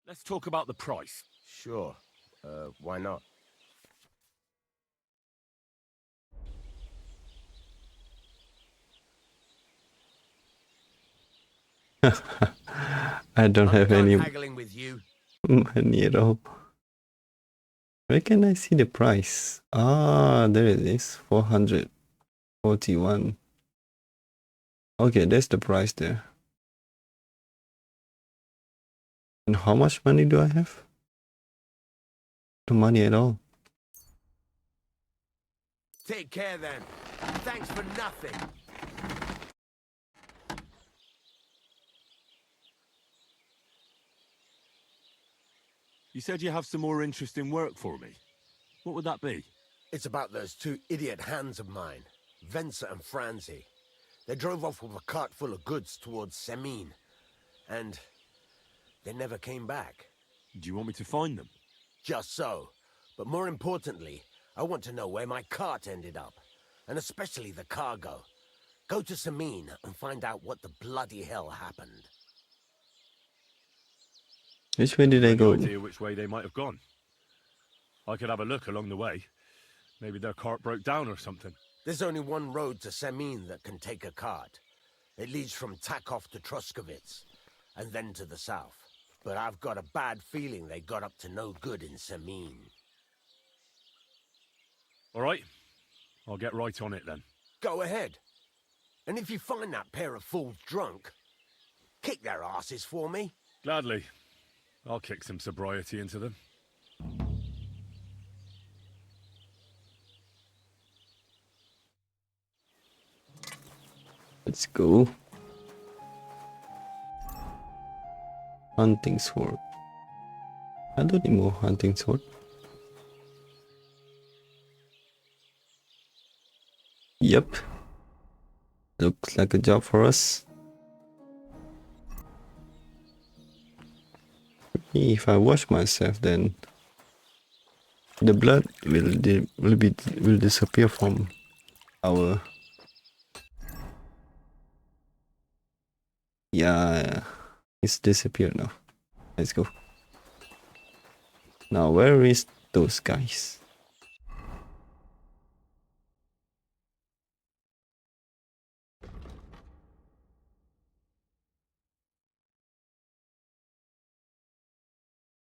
Let's talk about the price. Sure. Why not? I don't have any haggling with you. money at all. Where can I see the price? Ah, there it is. 441. Okay, that's the price there. And how much money do I have? No money at all. Take care then. Thanks for nothing. You said you have some more interesting work for me. What would that be? It's about those two idiot hands of mine, Venser and Franzi. They drove off with a cart full of goods towards Semin, and they never came back. Do you want me to find them? Just so. But more importantly, I want to know where my cart ended up, and especially the cargo. Go to Semin and find out what the bloody hell happened. Which way did I go? Any idea which way they might have gone? I could have a look along the way. Maybe their cart broke down or something. There's only one road to Semin that can take a cart. It leads from Takov to Troskovitz, and then to the south. But I've got a bad feeling they got up to no good in Semin. All right. I'll get right on it then. Go ahead. And if you find that pair of fools drunk, kick their asses for me. Gladly. I'll kick some sobriety into them. Let's go. Hunting sword. I don't need more hunting sword. Yep. Looks like a job for us. If I wash myself, then the blood will disappear from our. Yeah, it's disappeared now. Let's go. Now, where is those guys?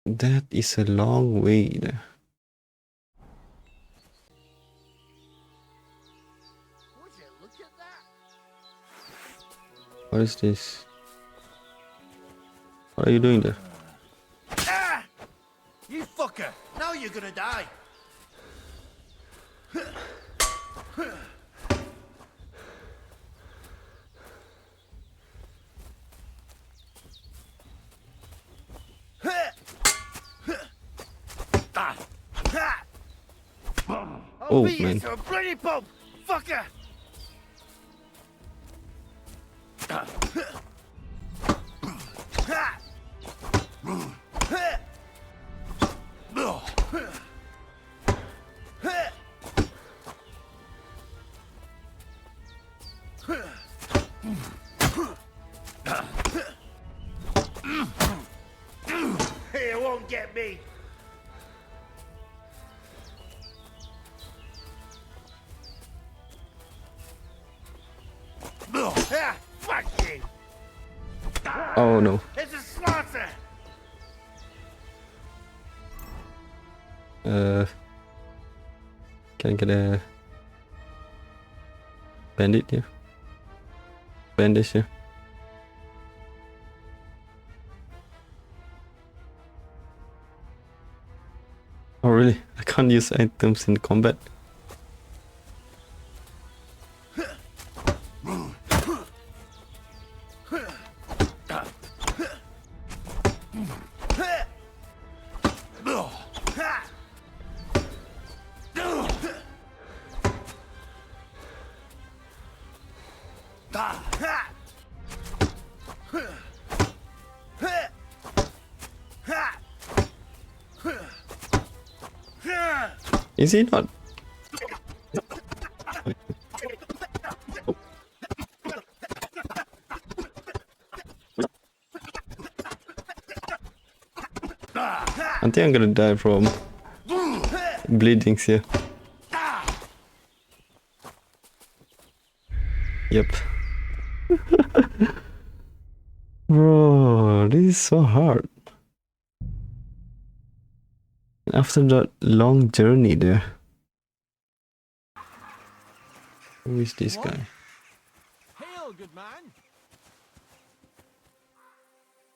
That is a long way there. What is this? What are you doing there? Ah! You fucker! Now you're gonna die! I'll Oh, beat you man. to a bloody pulp, fucker! You won't get me! Ah, fuck you! Oh no. It's a slaughter! Can I get a bandit here? Bandage here. Oh really? I can't use items in combat. Is he not? I think I'm gonna die from bleedings here. Yep. Bro, this is so hard. After that long journey there. Who is this guy? Hail, good man.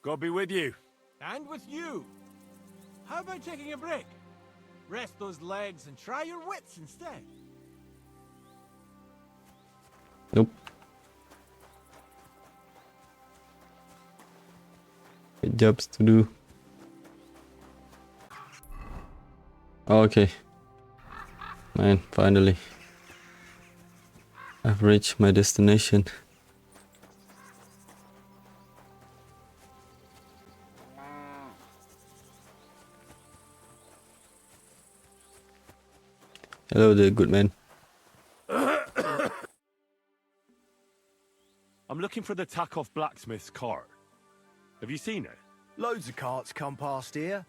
God be with you. And with you. How about taking a break? Rest those legs and try your wits instead. Nope. Good jobs to do. Okay. Man, finally. I've reached my destination. Hello there, good man. I'm looking for the Takoff blacksmith's cart. Have you seen it? Loads of carts come past here.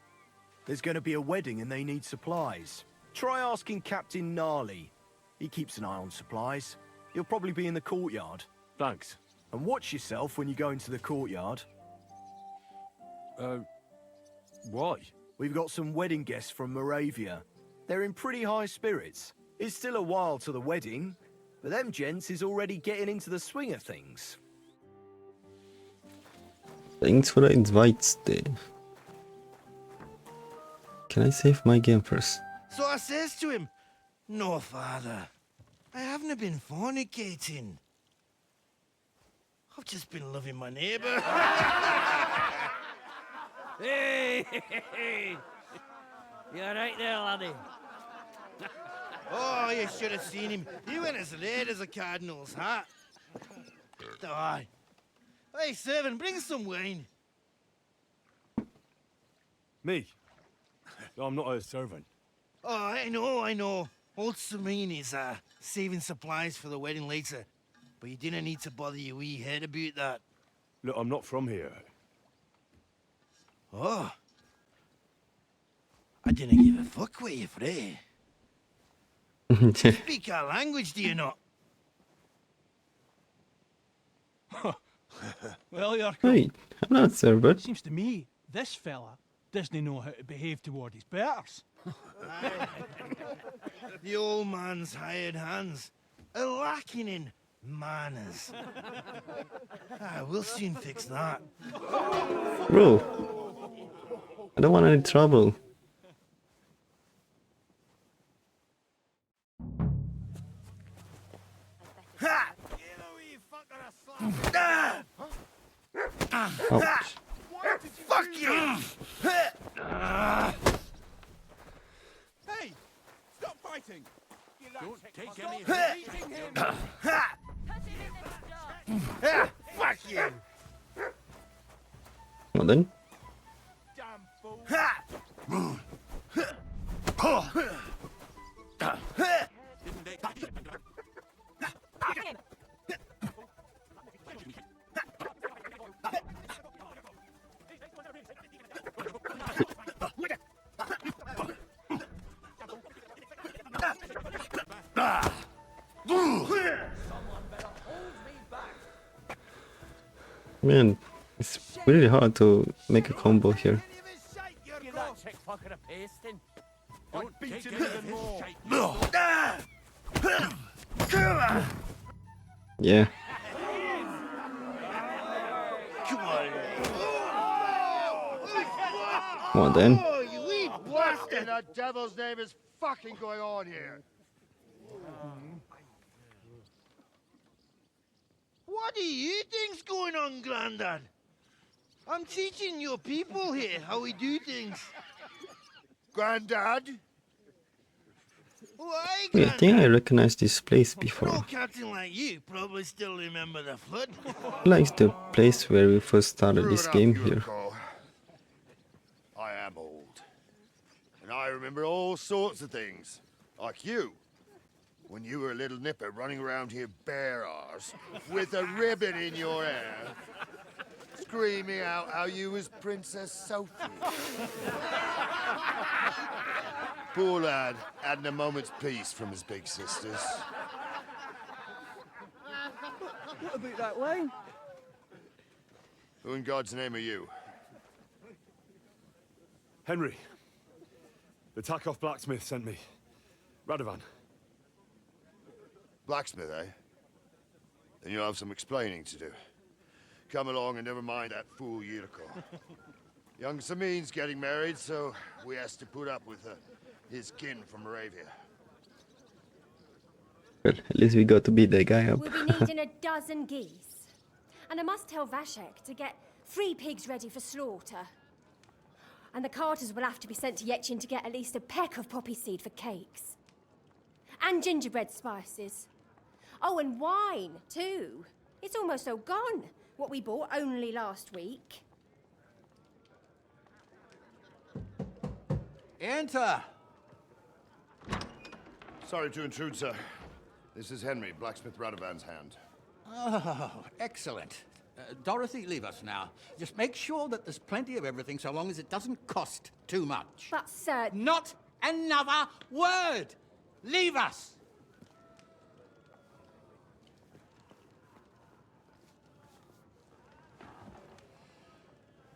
There's going to be a wedding and they need supplies. Try asking Captain Gnarly. He keeps an eye on supplies. He'll probably be in the courtyard. Thanks. And watch yourself when you go into the courtyard. Why? We've got some wedding guests from Moravia. They're in pretty high spirits. It's still a while to the wedding, but them gents is already getting into the swing of things. Thanks for the invites there. Can I save my game first? So I says to him, "No, father, I haven't been fornicating. I've just been loving my neighbour." Hey! You alright there, laddie? Oh, you should have seen him. He went as red as a cardinal's hat. Aye. Hey, servant, bring some wine. Me? I'm not a servant. Oh, I know. Old Serene is saving supplies for the wedding later. But you didn't need to bother your wee head about that. Look, I'm not from here. Oh. I didn't give a fuck what you're from. Speak our language, do you not? Well, you're Wait, I'm not a servant. Seems to me this fella doesn't know how to behave toward his betters. The old man's hired hands are lacking in manners. We'll soon fix that. Bro, I don't want any trouble. Ha! Ouch. Fuck you! Hey! Stop fighting! Don't take any beating him! Fuck you! Well then. Damn fool! Didn't they... Man, it's really hard to make a combo here. Give that chick fucker a pasting. Don't beat him even more! Yeah. Come on. Come on then. Oh, you wee What in the devil's name is fucking going on here? What do you think's going on, Grandad? I'm teaching your people here how we do things. Grandad? Why, Wait, I think I recognized this place An before. old captain like you probably still remember the flood. Like the place where we first started True this enough, game you here. recall. I am old. And I remember all sorts of things. Like you. When you were a little nipper running around here bare arse, with a ribbon in your hair, screaming out how you was Princess Sophie. Poor lad hadn't a moment's peace from his big sisters. What about that wine? Who in God's name are you? Henry. The Takoff blacksmith sent me. Radovan. Blacksmith, eh? Then you'll have some explaining to do. Come along and never mind that fool Yirko. Young Samin's getting married, so we has to put up with his kin from Moravia. Well, at least we got to beat that guy up. We'll be needing a dozen geese. And I must tell Vashek to get 3 pigs ready for slaughter. And the carters will have to be sent to Yetchin to get at least a peck of poppy seed for cakes. And gingerbread spices. Oh, and wine, too. It's almost all gone. What we bought only last week. Enter! Sorry to intrude, sir. This is Henry, blacksmith Radovan's hand. Oh, excellent. Dorothy, leave us now. Just make sure that there's plenty of everything so long as it doesn't cost too much. But, sir... Not another word! Leave us!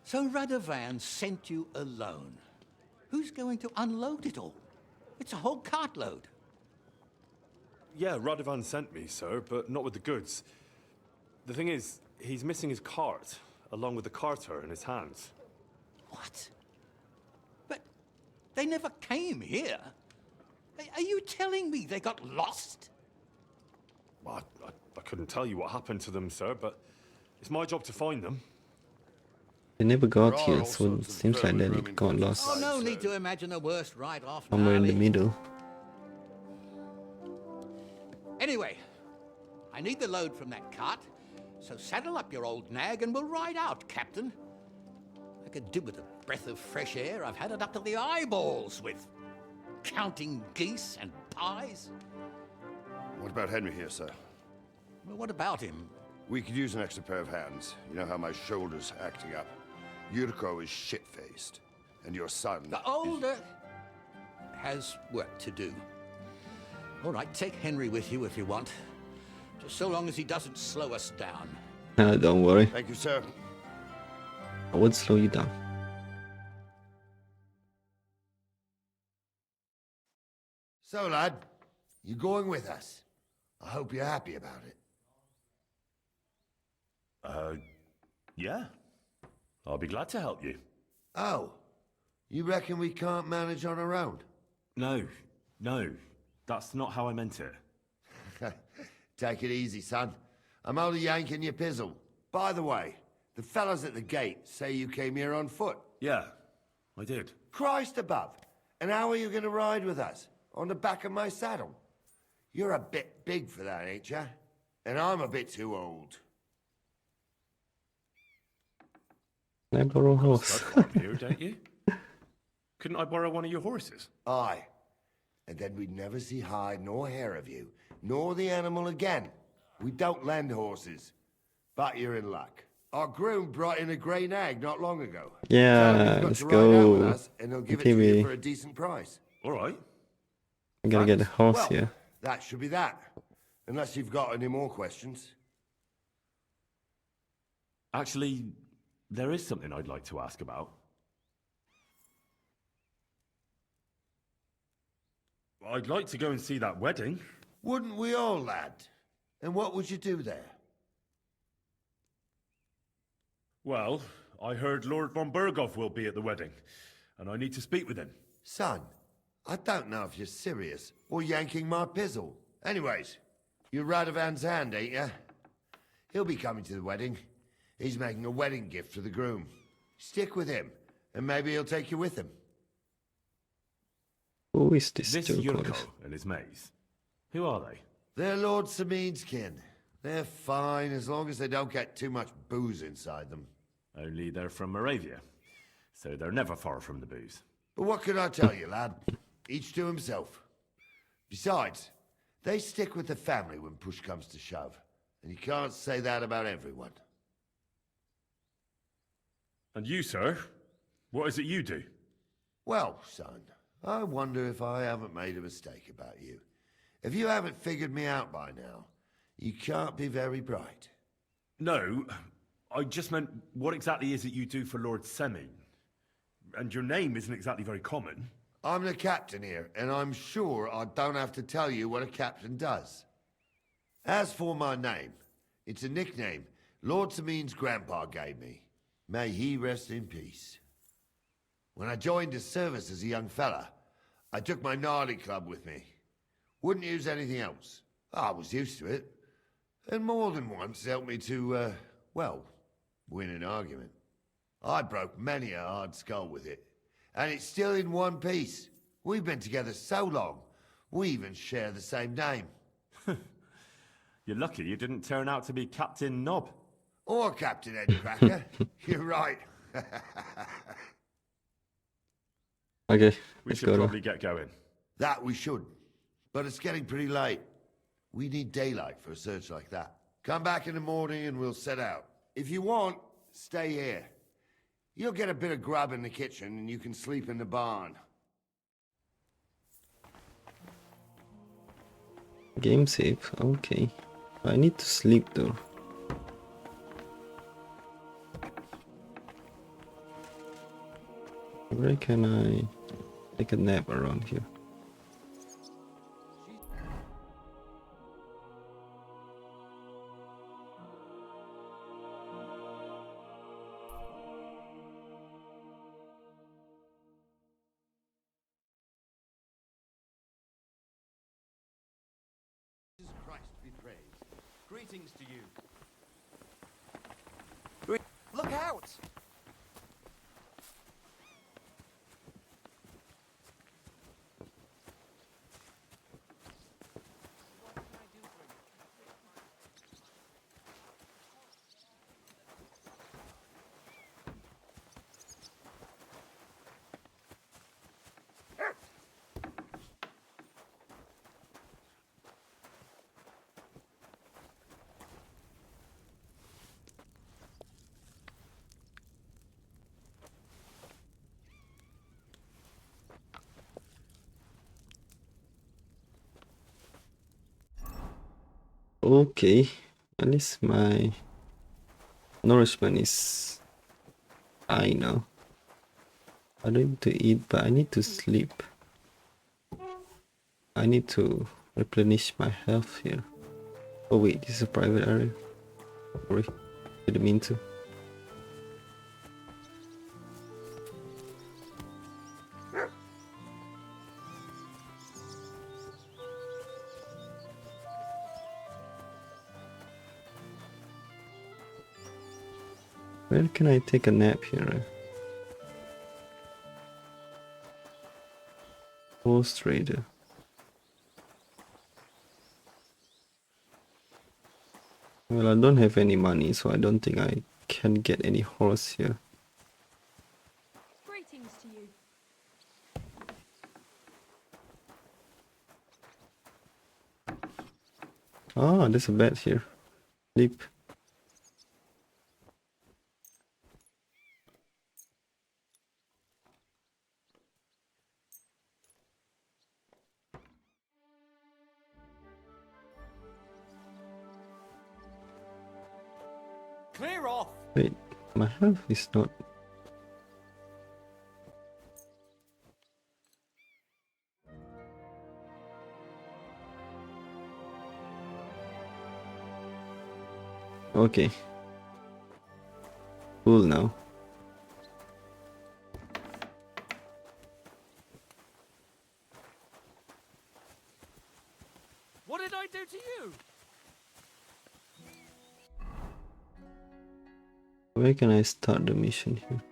So Radovan sent you alone. Who's going to unload it all? It's a whole cartload. Yeah, Radovan sent me, sir, but not with the goods. The thing is, he's missing his cart, along with the carter in his hands. What? But they never came here. Are you telling me they got lost? Well, I couldn't tell you what happened to them, sir, but it's my job to find them. They never got here, so it seems like they got lost Oh, no need to imagine the worst right off now. somewhere in the middle. Anyway, I need the load from that cart, so saddle up your old nag and we'll ride out, Captain. I could do with a breath of fresh air. I've had it up to the eyeballs with counting geese and pies. What about Henry here, sir? Well, what about him? We could use an extra pair of hands. You know how my shoulder's acting up. Yuriko is shit-faced. And your son... The older has work to do. All right, take Henry with you if you want. Just so long as he doesn't slow us down. Don't worry. Thank you, sir. I would slow you down. So, lad, you going with us? I hope you're happy about it. Yeah. I'll be glad to help you. Oh, you reckon we can't manage on our own? No, that's not how I meant it. Take it easy, son. I'm only yanking your pizzle. By the way, the fellas at the gate say you came here on foot. Yeah, I did. Christ above. And how are you going to ride with us? On the back of my saddle? You're a bit big for that, ain't ya? And I'm a bit too old. Can I borrow a horse? Here, don't you? Couldn't I borrow one of your horses? Aye. And then we'd never see hide nor hair of you, nor the animal again. We don't lend horses. But you're in luck. Our groom brought in a grey nag not long ago. Yeah, let's go. And he'll give it to you for a decent price. All right. I gotta get a horse Well, here. that should be that. Unless you've got any more questions. Actually, there is something I'd like to ask about. I'd like to go and see that wedding. Wouldn't we all, lad? And what would you do there? Well, I heard Lord von Burgov will be at the wedding, and I need to speak with him. Son, I don't know if you're serious or yanking my pizzle. Anyways, you're Radovan's hand, ain't ya? He'll be coming to the wedding. He's making a wedding gift for the groom. Stick with him, and maybe he'll take you with him. Who is this This Turquoise? Yurko and his mates. Who are they? They're Lord Samin's kin. They're fine as long as they don't get too much booze inside them. Only they're from Moravia, so they're never far from the booze. But what can I tell you, lad? Each to himself. Besides, they stick with the family when push comes to shove. And you can't say that about everyone. And you, sir? What is it you do? Well, son, I wonder if I haven't made a mistake about you. If you haven't figured me out by now, you can't be very bright. No, I just meant, what exactly is it you do for Lord Semin? And your name isn't exactly very common. I'm the captain here, and I'm sure I don't have to tell you what a captain does. As for my name, it's a nickname Lord Samin's grandpa gave me. May he rest in peace. When I joined his service as a young fella, I took my gnarly club with me. Wouldn't use anything else. I was used to it. And more than once helped me to, well, win an argument. I broke many a hard skull with it. And it's still in one piece. We've been together so long. We even share the same name. You're lucky you didn't turn out to be Captain Knob. Or Captain Headcracker. You're right. Okay, We let's should go now. probably get going. That we should. But it's getting pretty late. We need daylight for a search like that. Come back in the morning and we'll set out. If you want, stay here. You'll get a bit of grub in the kitchen and you can sleep in the barn. Game save, okay. I need to sleep though. Where can I take a nap around here? Jesus Christ be praised. Greetings to you. Look out! Okay, at least my nourishment is high now. I don't need to eat, but I need to sleep. I need to replenish my health here. Oh wait, this is a private area. Sorry, didn't mean to. Where can I take a nap here? Horse trader. Well, I don't have any money, so I don't think I can get any horse here. Greetings to you. Ah, there's a bed here. Sleep. Clear off! Wait, my health is not. Okay. Cool now. What did I do to you? Where can I start the mission here?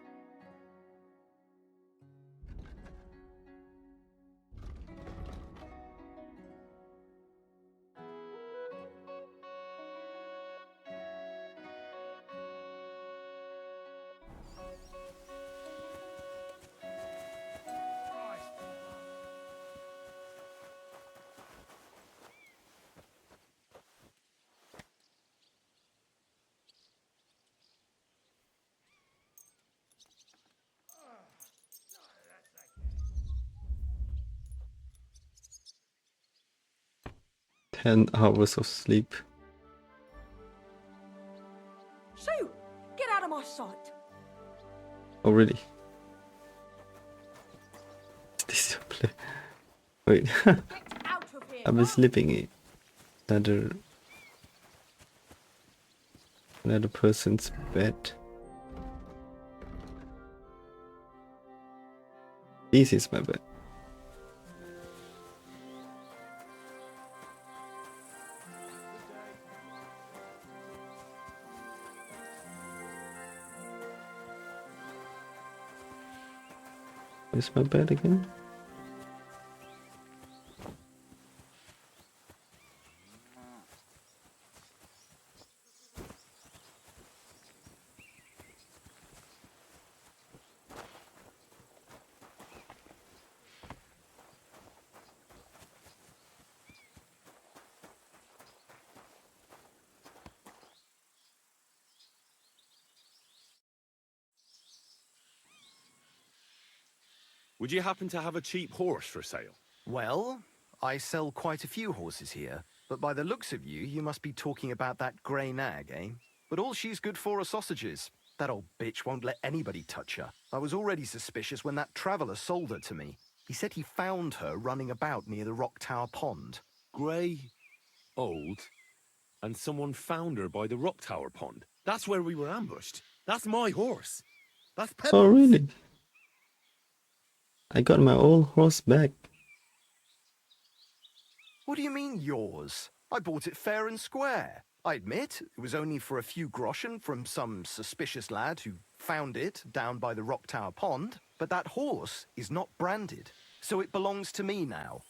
Ten hours of sleep. Shoot! Get out of my sight! Already. This play. Wait. Out of here! I've been sleeping in another person's bed. This is my bed. Where's my bed again? Would you happen to have a cheap horse for sale? Well, I sell quite a few horses here, but by the looks of you, you must be talking about that grey nag, eh? But all she's good for are sausages. That old bitch won't let anybody touch her. I was already suspicious when that traveller sold her to me. He said he found her running about near the Rock Tower Pond. Grey, old, and someone found her by the Rock Tower Pond. That's where we were ambushed. That's my horse. That's Pebbles. Oh, really? I got my old horse back. What do you mean, yours? I bought it fair and square. I admit, it was only for a few groschen from some suspicious lad who found it down by the Rock Tower Pond, but that horse is not branded, so it belongs to me now.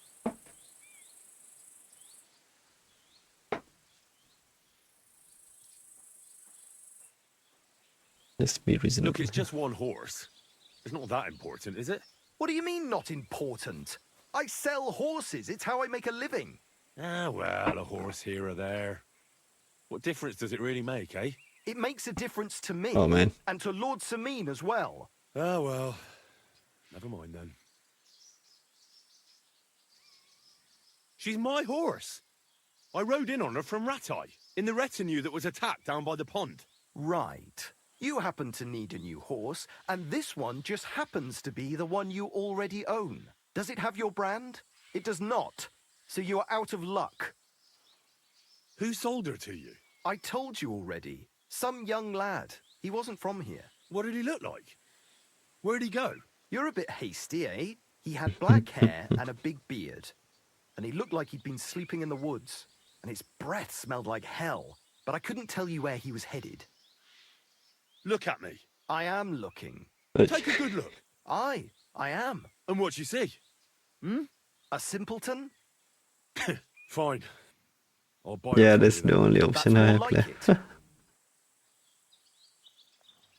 Let's be reasonable. Look, it's just one horse. It's not that important, is it? What do you mean, not important? I sell horses. It's how I make a living. Ah, well, a horse here or there. What difference does it really make, eh? It makes a difference to me. Oh, man. And to Lord Sameen as well. Ah, well. Never mind, then. She's my horse. I rode in on her from Ratai, in the retinue that was attacked down by the pond. Right. You happen to need a new horse, and this one just happens to be the one you already own. Does it have your brand? It does not. So you are out of luck. Who sold her to you? I told you already. Some young lad. He wasn't from here. What did he look like? Where'd he go? You're a bit hasty, eh? He had black hair and a big beard. And he looked like he'd been sleeping in the woods. And his breath smelled like hell. But I couldn't tell you where he was headed. Look at me. I am looking. Take a good look. I am. And what you see? Hmm? A simpleton? Fine. I'll buy Yeah, it. that's the only option I have left.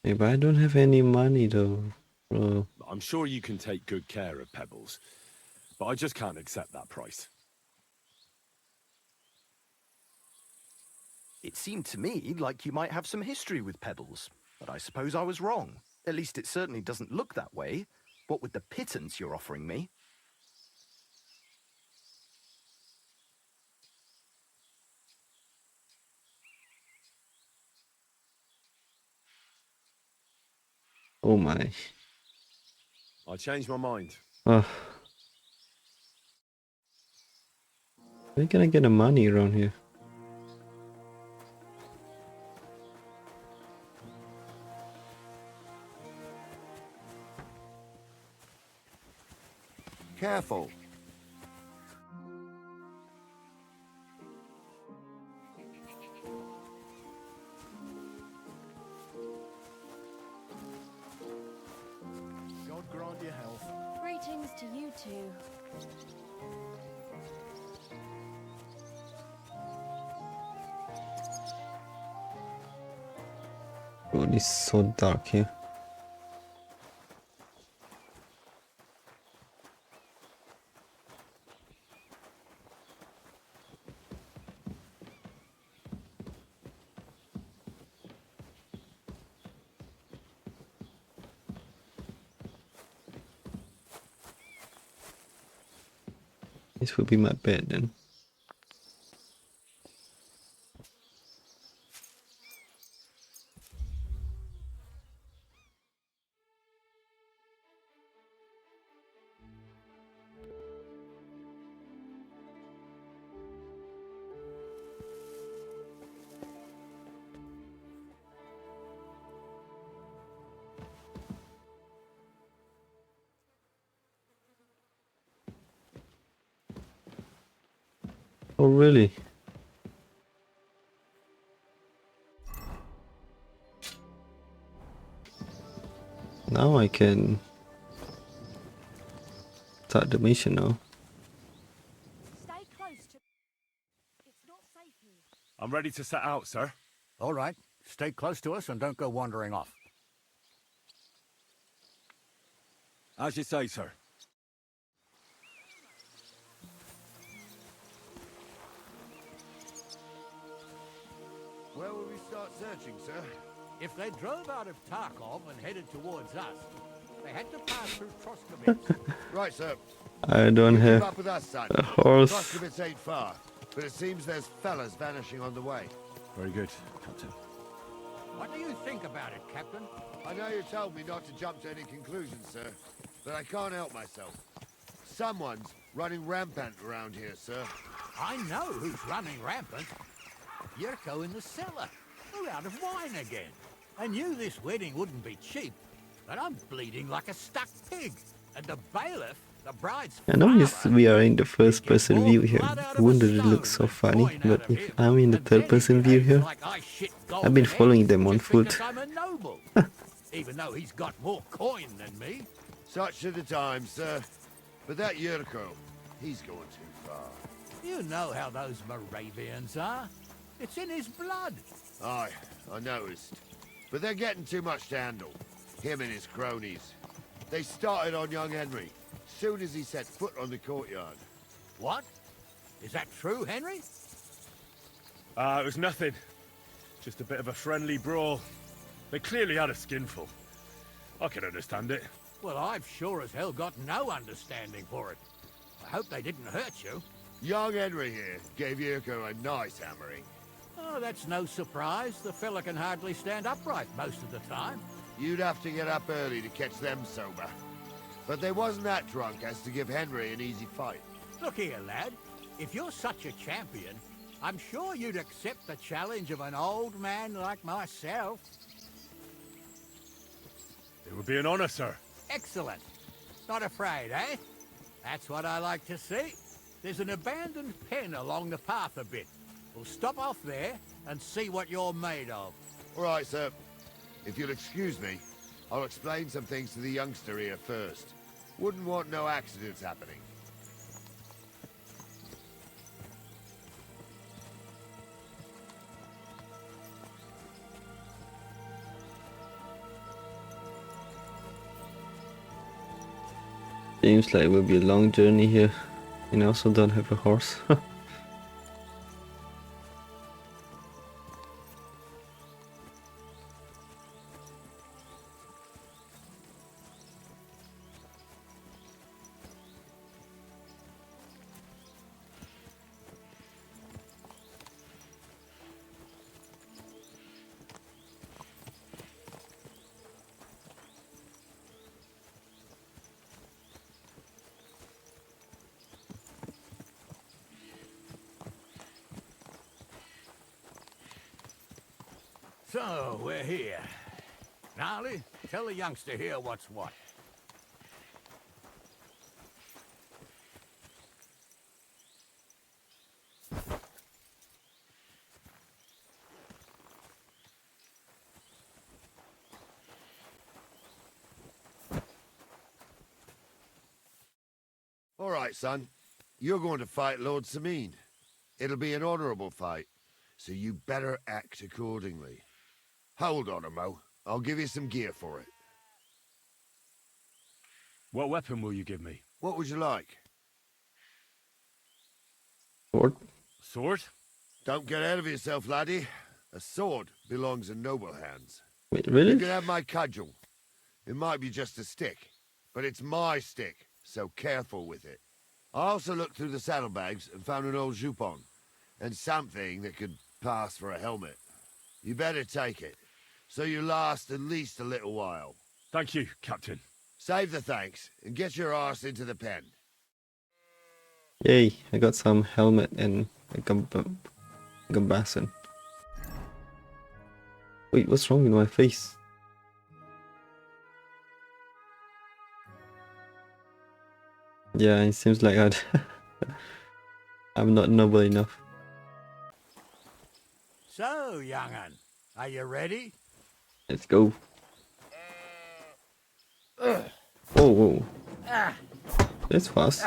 Yeah, but I don't have any money though, bro. I'm sure you can take good care of Pebbles, but I just can't accept that price. It seemed to me like you might have some history with Pebbles, but I suppose I was wrong. At least it certainly doesn't look that way. What with the pittance you're offering me? Oh my. I changed my mind. Where can I get the money around here? Careful. God grant you health. Greetings to you two. Oh, it's so dark here. This would be my bed then. Oh really? Now I can start the mission now. Stay close to... It's not safe here. I'm ready to set out, sir. All right. Stay close to us and don't go wandering off. As you say, sir. Where will we start searching, sir? If they drove out of Tarkov and headed towards us, they had to pass through Troskovitz. Right, sir. I don't You have keep up with us, son. a horse. Troskovitz ain't far, but it seems there's fellas vanishing on the way. Very good, Captain. What do you think about it, Captain? I know you told me not to jump to any conclusions, sir, but I can't help myself. Someone's running rampant around here, sir. I know who's running rampant. Yurko in the cellar. We're out of wine again. I knew this wedding wouldn't be cheap, but I'm bleeding like a stuck pig. And the bailiff, the bride's I know we are in the first person view here. I wonder it looks so funny, but if I'm in the third person view here, I've been following them on foot. I'm a noble, even though he's got more coin than me. Such are the times, sir. But that Yurko, he's going too far. You know how those Moravians are. It's in his blood. Aye, I noticed. But they're getting too much to handle. Him and his cronies. They started on young Henry, soon as he set foot on the courtyard. What? Is that true, Henry? It was nothing. Just a bit of a friendly brawl. They clearly had a skinful. I can understand it. Well, I've sure as hell got no understanding for it. I hope they didn't hurt you. Young Henry here gave Yurko a nice hammering. Oh, that's no surprise. The fella can hardly stand upright most of the time. You'd have to get up early to catch them sober. But they wasn't that drunk as to give Henry an easy fight. Look here, lad. If you're such a champion, I'm sure you'd accept the challenge of an old man like myself. It would be an honor, sir. Excellent. Not afraid, eh? That's what I like to see. There's an abandoned pen along the path a bit. We'll stop off there and see what you're made of. All right, sir. If you'll excuse me, I'll explain some things to the youngster here first. Wouldn't want no accidents happening. Seems like it will be a long journey here. And I also don't have a horse. So, we're here. Gnarly, tell the youngster here what's what. All right, son. You're going to fight Lord Sameen. It'll be an honorable fight, so you better act accordingly. Hold on, Mo. I'll give you some gear for it. What weapon will you give me? What would you like? Sword? Sword? Don't get ahead of yourself, laddie. A sword belongs in noble hands. Wait, really? You can have my cudgel. It might be just a stick, but it's my stick, so careful with it. I also looked through the saddlebags and found an old jupon, and something that could pass for a helmet. You better take it, so you last at least a little while. Thank you, Captain. Save the thanks, and get your arse into the pen. Yay, I got some helmet and a gambason. Wait, what's wrong with my face? Yeah, it seems like I'm not noble enough. So, young'un, are you ready? Let's go. Oh, whoa. That's fast.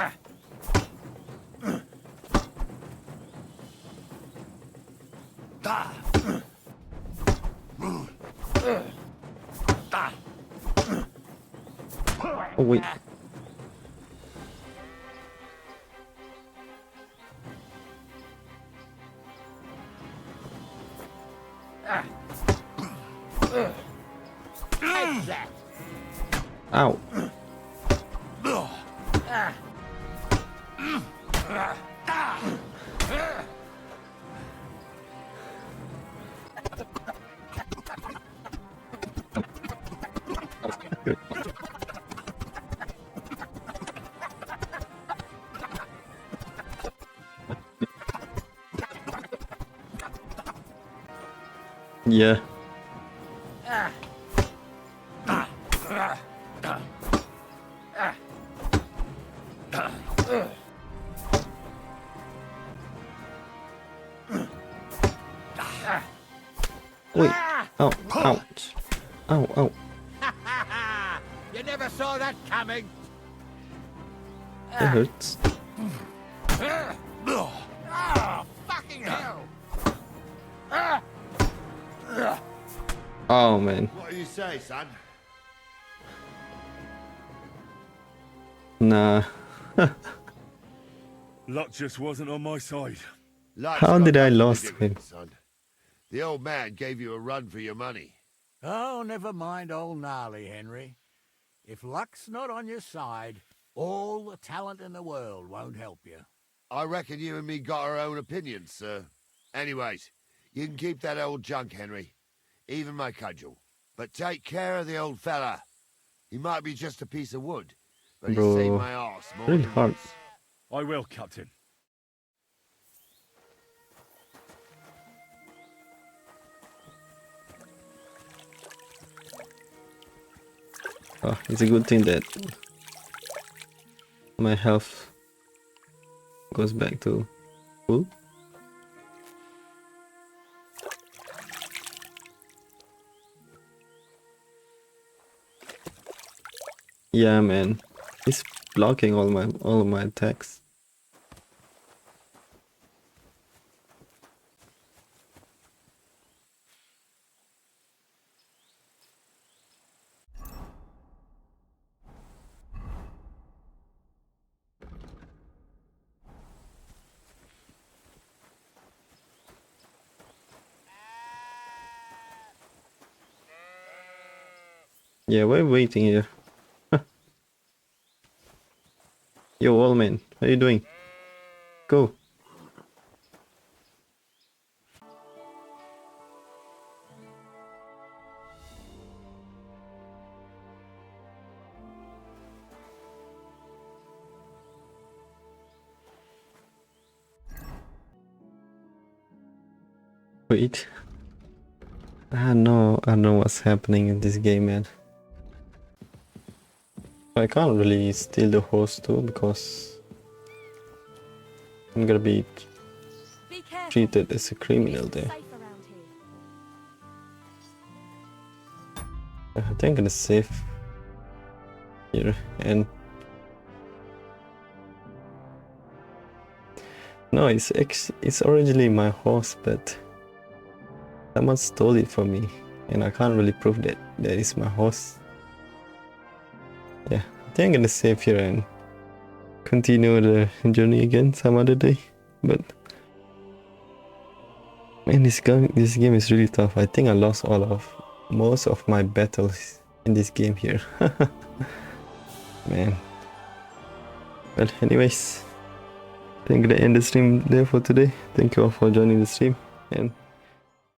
Oh wait. Ow. Yeah. Wait. Ow. Ouch. Ow. Ow. You never saw that coming. That hurts. Oh, fucking hell. Oh man. What do you say, son? Nah. Luck just wasn't on my side. Luck's How got did I nothing to lose do with him? it, son. The old man gave you a run for your money. Oh, never mind old Gnarly, Henry. If luck's not on your side, all the talent in the world won't help you. I reckon you and me got our own opinions, sir. Anyways, you can keep that old junk, Henry. Even my cudgel. But take care of the old fella. He might be just a piece of wood, but he saved Bro. my arse more Really than hard. once. I will, Captain. Oh, it's a good thing that my health goes back to full. Yeah, man. He's blocking all of my attacks. Yeah, we're waiting here. Yo, old man, how you doing? Go. Wait. I know what's happening in this game, man. I can't really steal the horse too because I'm gonna be treated as a criminal there. I think I'm gonna save here and no, it's originally my horse, but someone stole it from me, and I can't really prove that it's my horse. Yeah, I think I'm gonna save here and continue the journey again some other day. But man, this game is really tough. I think I lost most of my battles in this game here. Man. Well, anyways, I think I'm gonna end the stream there for today. Thank you all for joining the stream, and